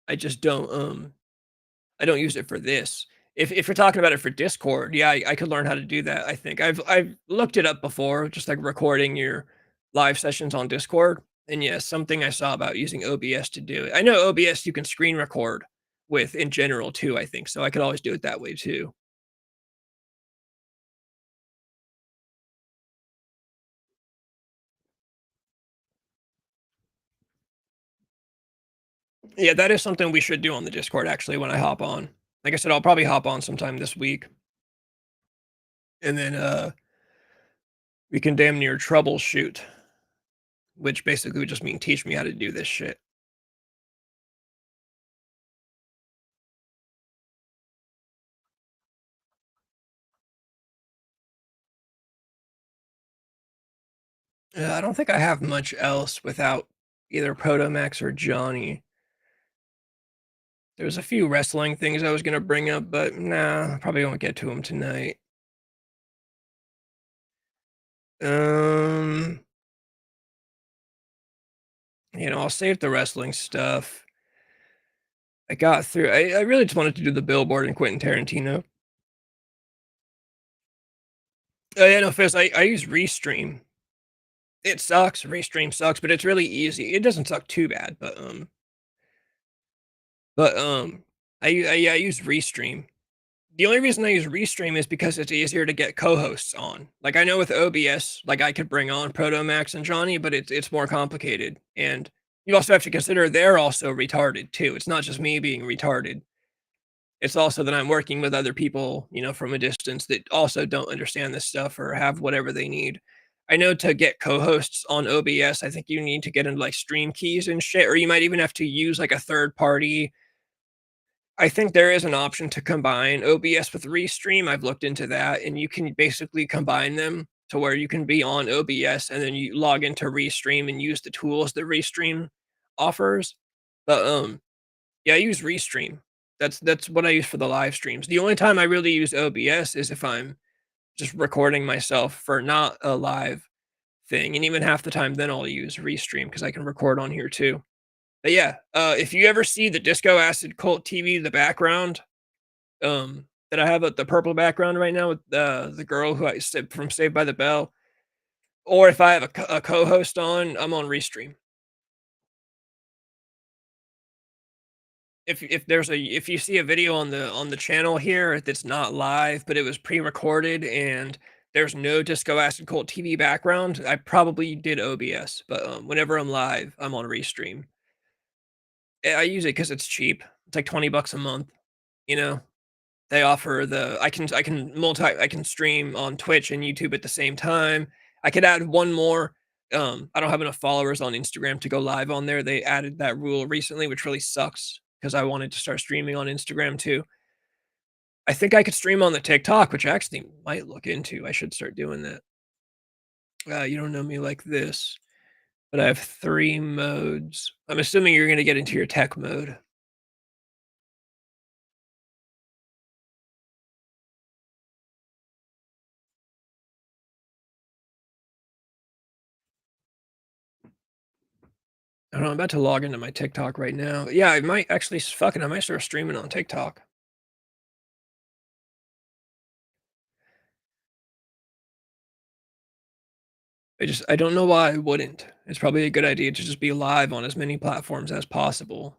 I just I don't use it for this. If you're talking about it for Discord, yeah, I could learn how to do that, I think. I've looked it up before, just like recording your live sessions on Discord. And yeah, something I saw about using OBS to do it. I know OBS you can screen record with in general too, I think. So I could always do it that way too. Yeah, that is something we should do on the Discord actually when I hop on. Like I said, I'll probably hop on sometime this week. And then we can damn near troubleshoot, which basically would just mean teach me how to do this shit. I don't think I have much else without either Protomax or Johnny. There's a few wrestling things I was gonna bring up, but nah, probably won't get to them tonight. Um, I'll save the wrestling stuff. I got through. I really just wanted to do the Billboard and Quentin Tarantino. Oh yeah, no, Fizz, I use Restream. It sucks. Restream sucks, but it's really easy. It doesn't suck too bad, but yeah, I use Restream. The only reason I use Restream is because it's easier to get co-hosts on. Like I know with OBS, like I could bring on Proto Max and Johnny, but it's more complicated. And you also have to consider they're also retarded too. It's not just me being retarded. It's also that I'm working with other people, from a distance that also don't understand this stuff or have whatever they need. I know to get co-hosts on OBS, I think you need to get into like stream keys and shit, or you might even have to use like a third party. I think there is an option to combine OBS with Restream. I've looked into that, and you can basically combine them to where you can be on OBS and then you log into Restream and use the tools that Restream offers. But yeah, I use Restream. That's what I use for the live streams. The only time I really use OBS is if I'm just recording myself for not a live thing, and even half the time then I'll use Restream because I can record on here too. But yeah, if you ever see the Disco Acid Cult TV, the background, that I have the purple background right now with the girl who I said from Saved by the Bell, or if I have a co-host on, I'm on Restream. If you see a video on the channel here that's not live, but it was pre-recorded and there's no Disco Acid Cult TV background, I probably did OBS. But whenever I'm live, I'm on Restream. I use it because it's cheap. It's like $20 a month. You know, they offer I can stream on Twitch and YouTube at the same time. I could add one more. I don't have enough followers on Instagram to go live on there. They added that rule recently, which really sucks because I wanted to start streaming on Instagram too. I think I could stream on the TikTok, which I actually might look into. I should start doing that. You don't know me like this, but I have 3 modes. I'm assuming you're gonna get into your tech mode. I don't know, I'm about to log into my TikTok right now. Yeah, I might actually I might start streaming on TikTok. I don't know why I wouldn't. It's probably a good idea to just be live on as many platforms as possible.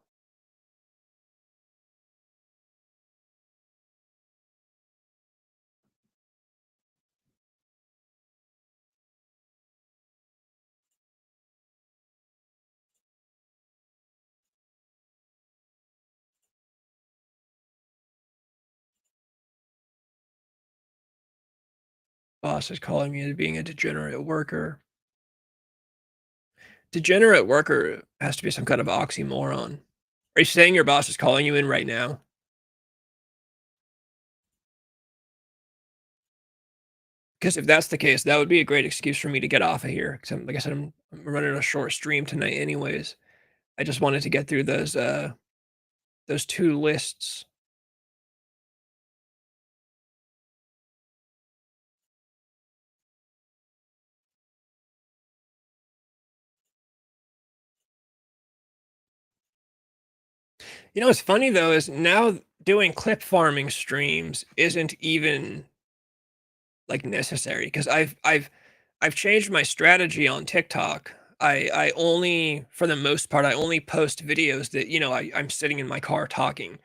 Boss is calling me as being a degenerate worker. Degenerate worker has to be some kind of oxymoron. Are you saying your boss is calling you in right now? Because if that's the case, that would be a great excuse for me to get off of here. 'Cause like I said, I'm running a short stream tonight anyways. I just wanted to get through those 2 lists. You know what's funny though is now doing clip farming streams isn't even, like, necessary because I've changed my strategy on TikTok. I only for the most part, I only post videos that, I'm sitting in my car talking.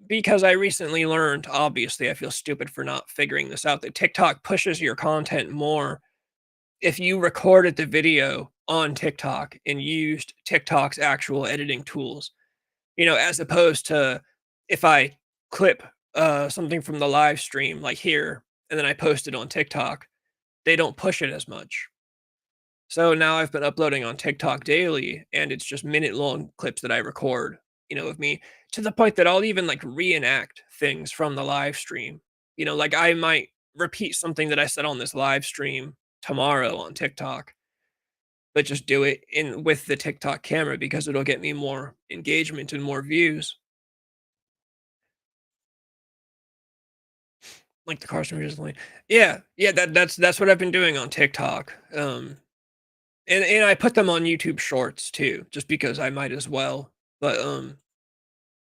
Because I recently learned, obviously, I feel stupid for not figuring this out, that TikTok pushes your content more if you recorded the video on TikTok and used TikTok's actual editing tools, as opposed to if I clip something from the live stream, like here, and then I post it on TikTok, they don't push it as much. So now I've been uploading on TikTok daily, and it's just minute-long clips that I record, of me, to the point that I'll even, like, reenact things from the live stream. Like, I might repeat something that I said on this live stream tomorrow on TikTok, but just do it in with the TikTok camera because it'll get me more engagement and more views, like the Carson recently. Yeah, yeah, that's what I've been doing on TikTok, and I put them on YouTube Shorts too, just because I might as well. But,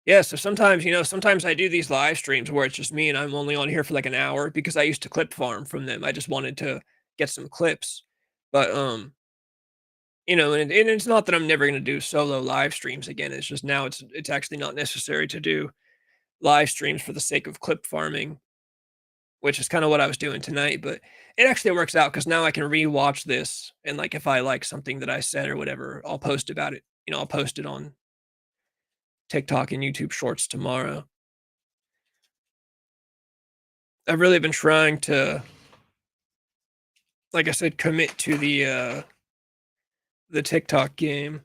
yeah, so sometimes, sometimes I do these live streams where it's just me and I'm only on here for, like, an hour because I used to clip farm from them. I just wanted to get some clips. But, and it's not that I'm never gonna do solo live streams again, it's just now it's actually not necessary to do live streams for the sake of clip farming, which is kinda what I was doing tonight, but it actually works out because now I can rewatch this and, like, if I like something that I said or whatever, I'll post about it. I'll post it on TikTok and YouTube Shorts tomorrow. I've really been trying to, like I said, commit to the TikTok game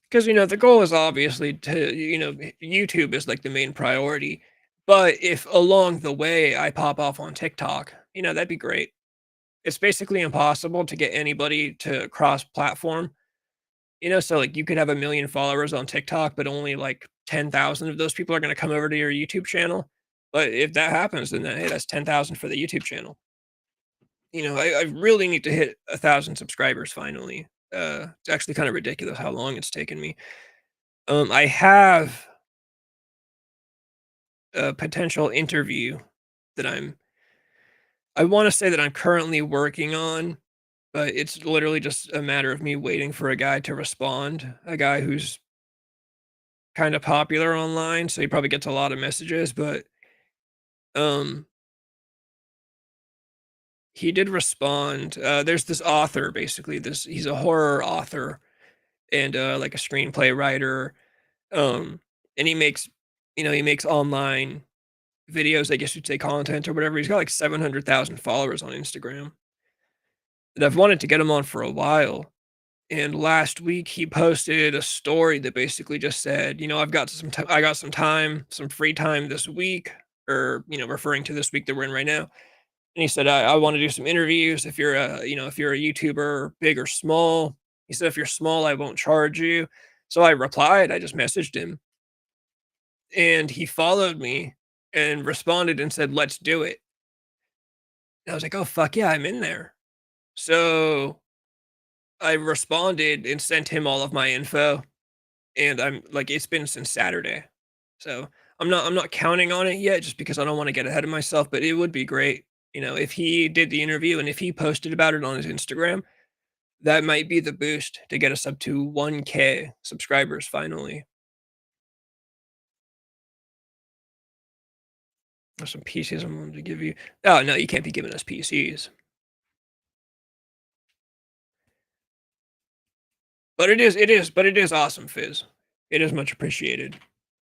because the goal is obviously to YouTube is like the main priority, but if along the way I pop off on TikTok, that'd be great. It's basically impossible to get anybody to cross platform. So like you could have 1 million followers on TikTok, but only like 10,000 of those people are going to come over to your YouTube channel. But if that happens, then hey, that's 10,000 for the YouTube channel. I really need to hit 1,000 subscribers finally. It's actually kind of ridiculous how long it's taken me. I have a potential interview that I want to say that I'm currently working on, but it's literally just a matter of me waiting for a guy to respond, a guy who's kind of popular online, so he probably gets a lot of messages, but um he did respond. There's this author basically, this he's a horror author and like a screenplay writer. Um and he makes online videos, I guess you'd say content or whatever. He's got like 700,000 followers on Instagram. And I've wanted to get him on for a while. And last week he posted a story that basically just said, I got some time, some free time this week, or referring to this week that we're in right now. And he said, I want to do some interviews. If you're a YouTuber, big or small. He said, if you're small, I won't charge you. So I replied, I just messaged him and he followed me and responded and said, let's do it. And I was like, oh, fuck yeah, I'm in there. So I responded and sent him all of my info. And I'm like, it's been since Saturday. So I'm not counting on it yet just because I don't want to get ahead of myself, but it would be great. If he did the interview and if he posted about it on his Instagram, that might be the boost to get us up to 1K subscribers finally. There's some PCs I'm willing to give you. Oh no, you can't be giving us PCs. But it is awesome, Fizz. It is much appreciated.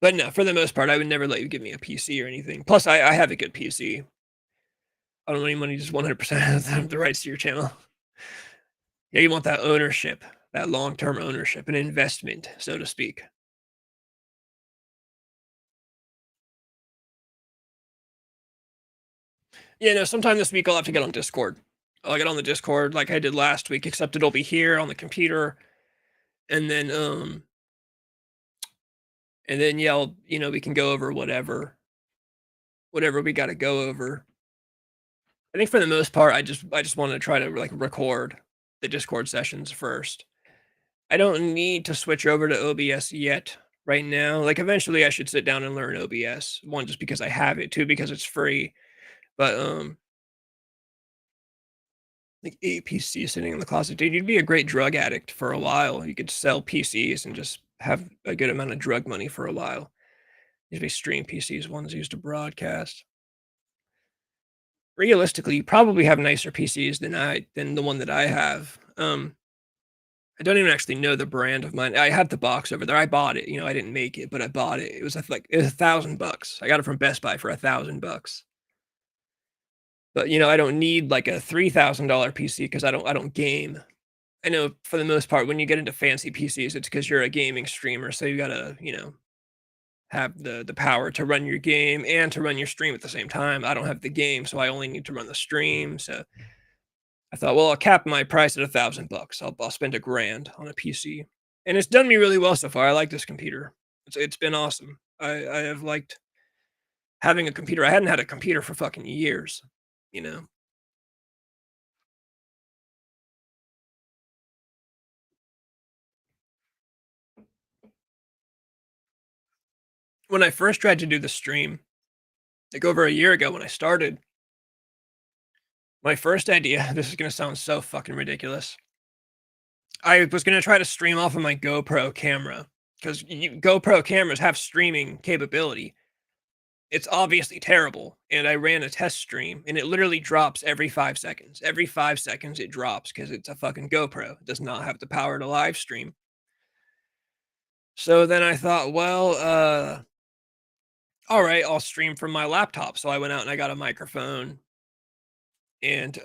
But no, for the most part, I would never let you give me a PC or anything. Plus, I have a good PC. I don't want any money, just 100% of the rights to your channel. Yeah, you want that ownership. that long-term ownership, an investment, so to speak. Yeah, no, sometime this week I'll have to get on Discord. I'll get on the Discord like I did last week, except it'll be here on the computer, and then yeah, we can go over whatever we got to go over. I think for the most part, I just want to try to like record the Discord sessions first. I don't need to switch over to OBS yet right now. Like eventually I should sit down and learn OBS. One, just because I have it, two, because it's free. But like 8 PCs sitting in the closet. Dude, you'd be a great drug addict for a while. You could sell PCs and just have a good amount of drug money for a while. Usually stream PCs, ones used to broadcast. Realistically, you probably have nicer PCs than the one that I have. I don't even actually know the brand of mine. I have the box over there. I bought it. I didn't make it, but I bought it. It was $1,000. I got it from Best Buy for $1,000. But I don't need like a $3,000 PC because I don't game. I know for the most part when you get into fancy PCs, it's because you're a gaming streamer, so you gotta have the power to run your game and to run your stream at the same time. I don't have the game, so I only need to run the stream. So I thought, well, I'll cap my price at $1,000. I'll spend $1,000 on a PC, and it's done me really well so far. I like this computer. It's been awesome. I have liked having a computer. I hadn't had a computer for fucking years. You know, when I first tried to do the stream, like over a year ago when I started, my first idea. This is gonna sound so fucking ridiculous. I was gonna try to stream off of my GoPro camera because GoPro cameras have streaming capability. It's obviously terrible, and I ran a test stream, and it literally drops every 5 seconds. Every 5 seconds, it drops because it's a fucking GoPro. It does not have the power to live stream. So then I thought, well, alright, I'll stream from my laptop. So I went out and I got a microphone, and,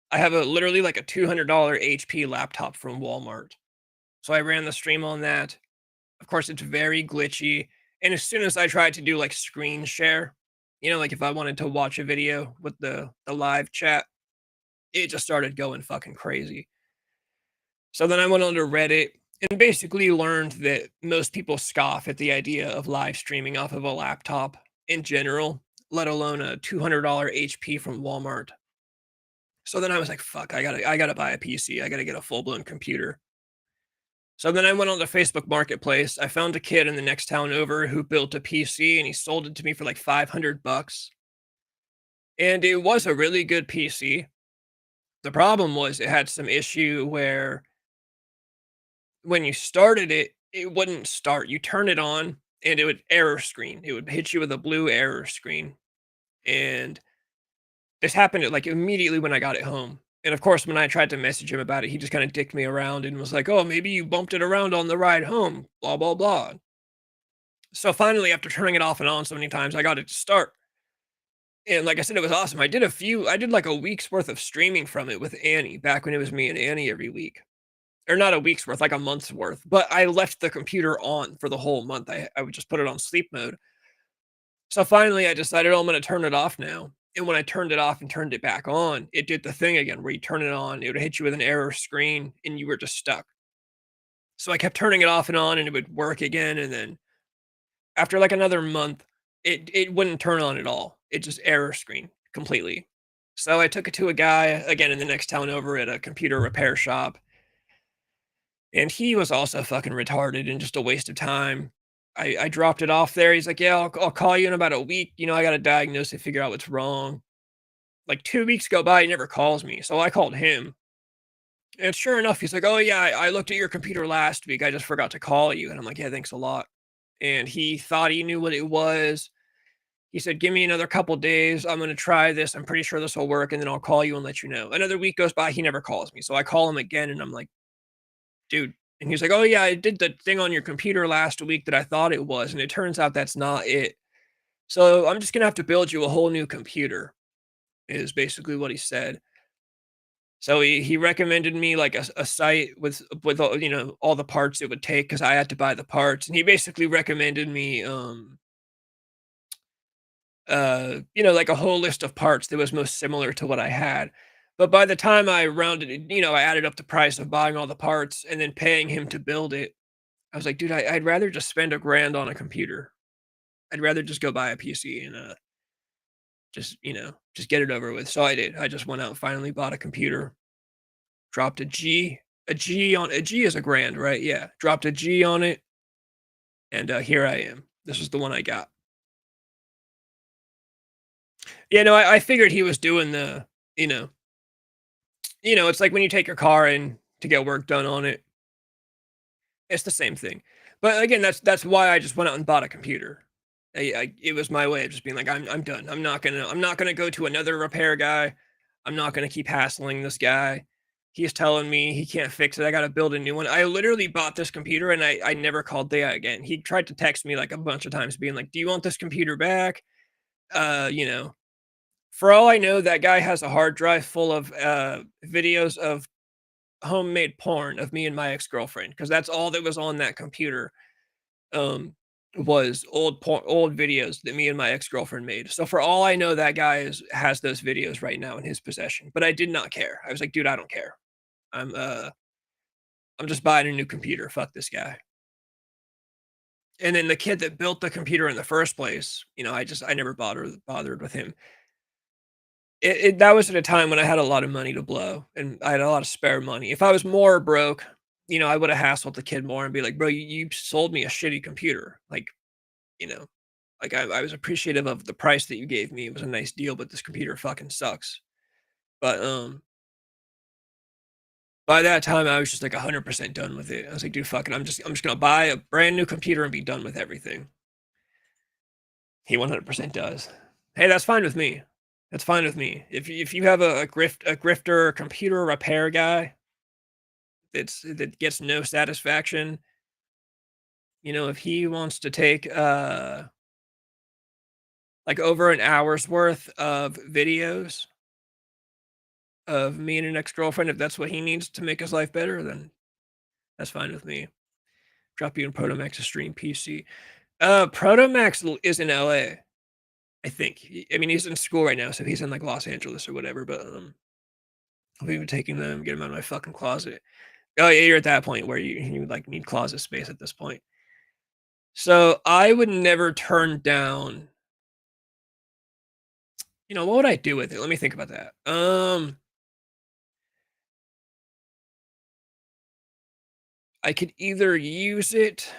I have literally like a $200 HP laptop from Walmart. So I ran the stream on that. Of course, it's very glitchy, and as soon as I tried to do, like, screen share, like, if I wanted to watch a video with the live chat, it just started going fucking crazy. So then I went onto Reddit and basically learned that most people scoff at the idea of live streaming off of a laptop in general, let alone a $200 HP from Walmart. So then I was like, "Fuck, I gotta buy a PC. I gotta get a full-blown computer." So then I went on the Facebook Marketplace. I found a kid in the next town over who built a PC and he sold it to me for like $500. And it was a really good PC. The problem was it had some issue where when you started it, it wouldn't start. You turn it on and it would error screen. It would hit you with a blue error screen. And this happened like immediately when I got it home. And of course, when I tried to message him about it, he just kind of dicked me around and was like, "Oh, maybe you bumped it around on the ride home, blah, blah, blah." So finally, after turning it off and on so many times, I got it to start. And like I said, it was awesome. I did like a week's worth of streaming from it with Annie back when it was me and Annie every week. Or not a week's worth, like a month's worth. But I left the computer on for the whole month. I would just put it on sleep mode. So finally, I decided, oh, I'm going to turn it off now. And when I turned it off and turned it back on, it did the thing again where you turn it on, it would hit you with an error screen and you were just stuck. So I kept turning it off and on and it would work again. And then after like another month, it wouldn't turn on at all. It just error screen completely. So I took it to a guy again in the next town over at a computer repair shop. And he was also fucking retarded and just a waste of time. I dropped it off there. He's like, "Yeah, I'll call you in about a week. I got to diagnose it, figure out what's wrong." Like 2 weeks go by, he never calls me. So I called him. And sure enough, he's like, "Oh, yeah, I looked at your computer last week. I just forgot to call you." And I'm like, "Yeah, thanks a lot." And he thought he knew what it was. He said, "Give me another couple days. I'm going to try this. I'm pretty sure this will work. And then I'll call you and let you know." Another week goes by. He never calls me. So I call him again and I'm like, "Dude." And he's like, "Oh, yeah, I did the thing on your computer last week that I thought it was. And it turns out that's not it. So I'm just going to have to build you a whole new computer," is basically what he said. So he recommended me like a site with all, all the parts it would take because I had to buy the parts, and he basically recommended me like a whole list of parts that was most similar to what I had. But by the time I rounded it, I added up the price of buying all the parts and then paying him to build it. I was like, dude, I'd rather just spend a grand on a computer. I'd rather just go buy a PC and just get it over with. So I did. I just went out and finally bought a computer, dropped a G is a grand, right? Yeah. Dropped a G on it, and here I am. This is the one I got. Yeah, no, I figured he was doing you know, it's like when you take your car in to get work done on it. It's the same thing. But again, that's why I just went out and bought a computer. It was my way of just being like, I'm done. I'm not gonna go to another repair guy. I'm not gonna keep hassling this guy. He's telling me he can't fix it. I gotta build a new one. I literally bought this computer and I never called the guy again. He tried to text me like a bunch of times, being like, "Do you want this computer back?" Uh, you know, for all I know, that guy has a hard drive full of videos of homemade porn of me and my ex-girlfriend, because that's all that was on that computer, um, was old videos that me and my ex-girlfriend made. So for all I know, that guy has those videos right now in his possession, but I did not care. I was like, "Dude, I don't care. I'm, uh, I'm just buying a new computer. Fuck this guy." And then the kid that built the computer in the first place, I never bothered with him. That was at a time when I had a lot of money to blow, and I had a lot of spare money. If I was more broke, I would have hassled the kid more and be like, "Bro, you sold me a shitty computer." You know, I was appreciative of the price that you gave me. It was a nice deal, but this computer fucking sucks. But, by that time, I was just like 100% done with it. I was like, "Dude, fuck it. I'm just gonna buy a brand new computer and be done with everything." He 100% does. Hey, that's fine with me. That's fine with me. If you have a grifter computer repair guy that gets no satisfaction, if he wants to take, like, over an hour's worth of videos of me and an ex-girlfriend, if that's what he needs to make his life better, then that's fine with me. Drop you in Protomax's stream PC. Protomax is in LA, I think. I mean, he's in school right now, so he's in, like, Los Angeles or whatever, but, I'll be taking them, get them out of my fucking closet. Oh, yeah, you're at that point where you, like, need closet space at this point. So, I would never turn down what would I do with it? Let me think about that. I could either use it,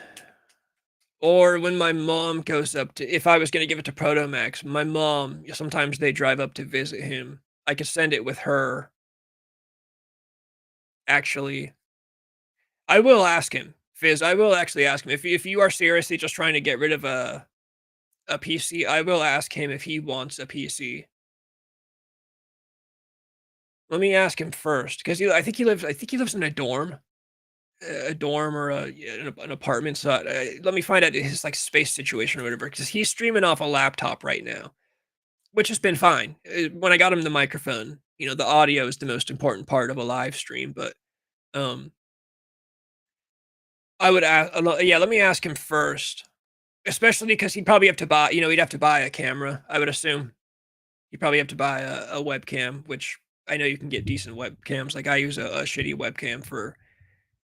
or when my mom goes up to, if I was gonna give it to Protomax, my mom, sometimes they drive up to visit him. I could send it with her. Actually, I will ask him, Fizz, I will actually ask him. If you are seriously just trying to get rid of a PC, I will ask him if he wants a PC. Let me ask him first, because I think he lives in a dorm or an apartment. So let me find out his like space situation or whatever, because he's streaming off a laptop right now, which has been fine. When I got him the microphone, the audio is the most important part of a live stream. But um, I would ask, yeah, let me ask him first, especially because he'd probably have to buy, he'd have to buy a camera. I would assume you probably have to buy a webcam, which I know you can get decent webcams. Like I use a shitty webcam for.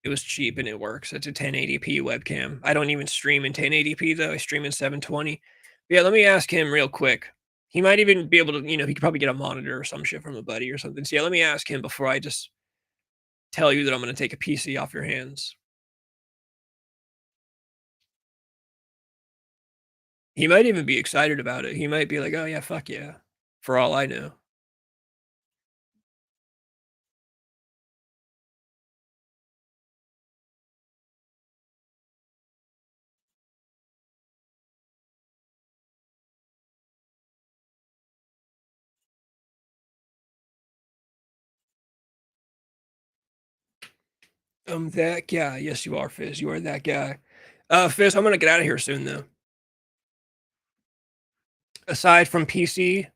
It was cheap and it works. It's a 1080p webcam. I don't even stream in 1080p though. I stream in 720. But yeah, let me ask him real quick. He might even be able to, he could probably get a monitor or some shit from a buddy or something. So yeah, let me ask him before I just tell you that I'm going to take a PC off your hands. He might even be excited about it. He might be like, "Oh yeah, fuck yeah," for all I know. That guy. Yes, you are, Fizz. You are that guy. Fizz, I'm gonna get out of here soon though. Aside from PC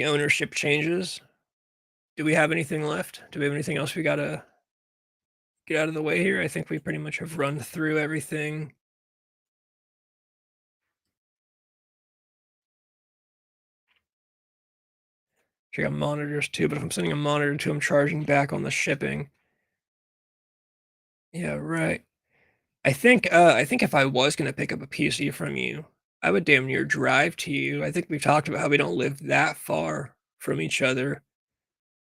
ownership changes, Do we have anything left? Do we have anything else we gotta get out of the way here? I think we pretty much have run through everything. Check out monitors too, but if I'm sending a monitor to him, charging back on the shipping. Yeah, right. I think if I was gonna pick up a PC from you, I would damn near drive to you. I think we've talked about how we don't live that far from each other.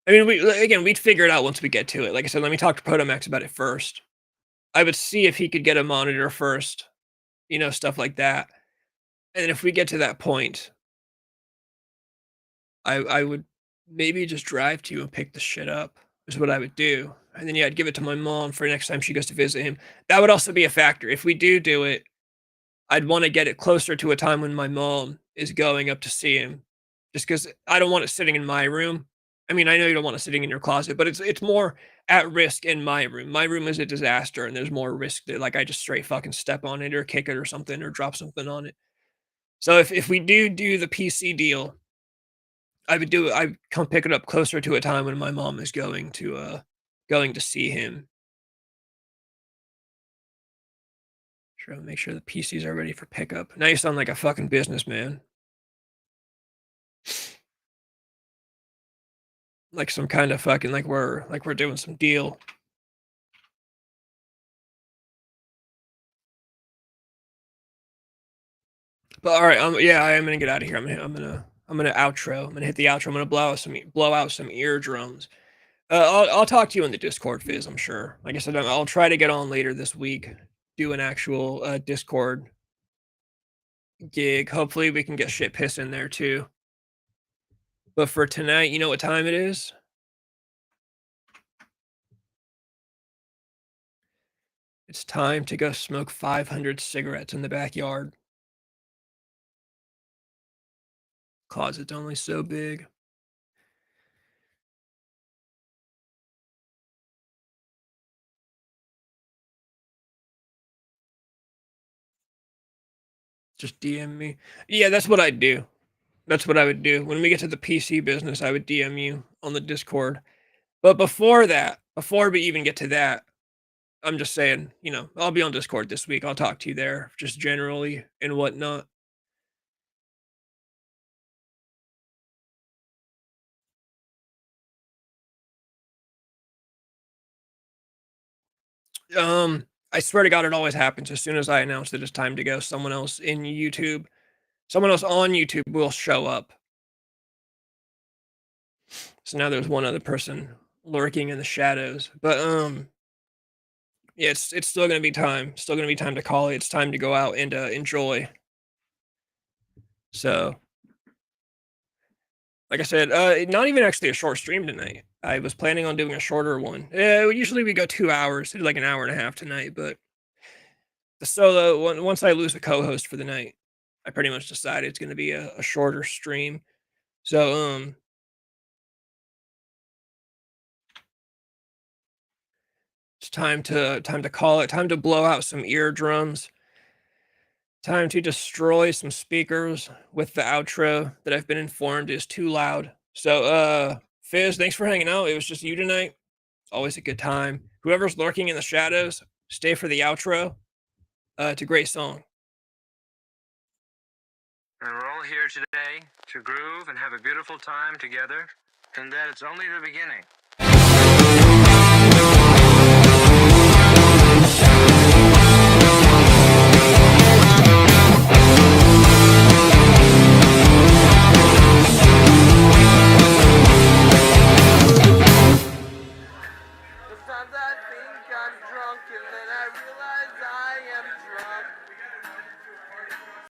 I mean, we'd figure it out once we get to it. Like I said, let me talk to Protomax about it first. I would see if he could get a monitor first, stuff like that. And if we get to that point, I would maybe just drive to you and pick the shit up, is what I would do. And then, yeah, I'd give it to my mom for next time she goes to visit him. That would also be a factor. If we do it, I'd wanna get it closer to a time when my mom is going up to see him, just because I don't want it sitting in my room. I mean, I know you don't want it sitting in your closet, but it's more at risk in my room. My room is a disaster, and there's more risk that, like, I just straight fucking step on it or kick it or something or drop something on it. So if we do the PC deal, I'd come pick it up closer to a time when my mom is going to see him. Sure, make sure the PCs are ready for pickup. Now you sound like a fucking businessman. Like some kind of fucking like we're doing some deal. But all right, yeah, I am gonna get out of here. I'm gonna outro. I'm gonna hit the outro. I'm gonna blow out some eardrums. I'll talk to you in the Discord, Fizz. I'm sure. Like I said, I'll try to get on later this week. Do an actual Discord gig. Hopefully, we can get shit piss in there too. But for tonight, you know what time it is? It's time to go smoke 500 cigarettes in the backyard. Closet's only so big. Just DM me. Yeah, that's what I'd do. That's what I would do. When we get to the PC business, I would DM you on the Discord. But before that, before we even get to that, I'm just saying, I'll be on Discord this week. I'll talk to you there, just generally and whatnot. I swear to God, it always happens. As soon as I announce that it's time to go, someone else on YouTube will show up. So now there's one other person lurking in the shadows. But yeah, it's still gonna be time. Still gonna be time to call it. It's time to go out and enjoy. So, like I said, not even actually a short stream tonight. I was planning on doing a shorter one. Usually we go 2 hours, like an hour and a half tonight, but the solo one, once I lose a co-host for the night, I pretty much decided it's gonna be a shorter stream. So it's time to call it, time to blow out some eardrums. Time to destroy some speakers with the outro that I've been informed is too loud. So, Fizz, thanks for hanging out. It was just you tonight. Always a good time. Whoever's lurking in the shadows, stay for the outro. It's a great song. And we're all here today to groove and have a beautiful time together, and that it's only the beginning. Sometimes I think I'm drunk and then I realize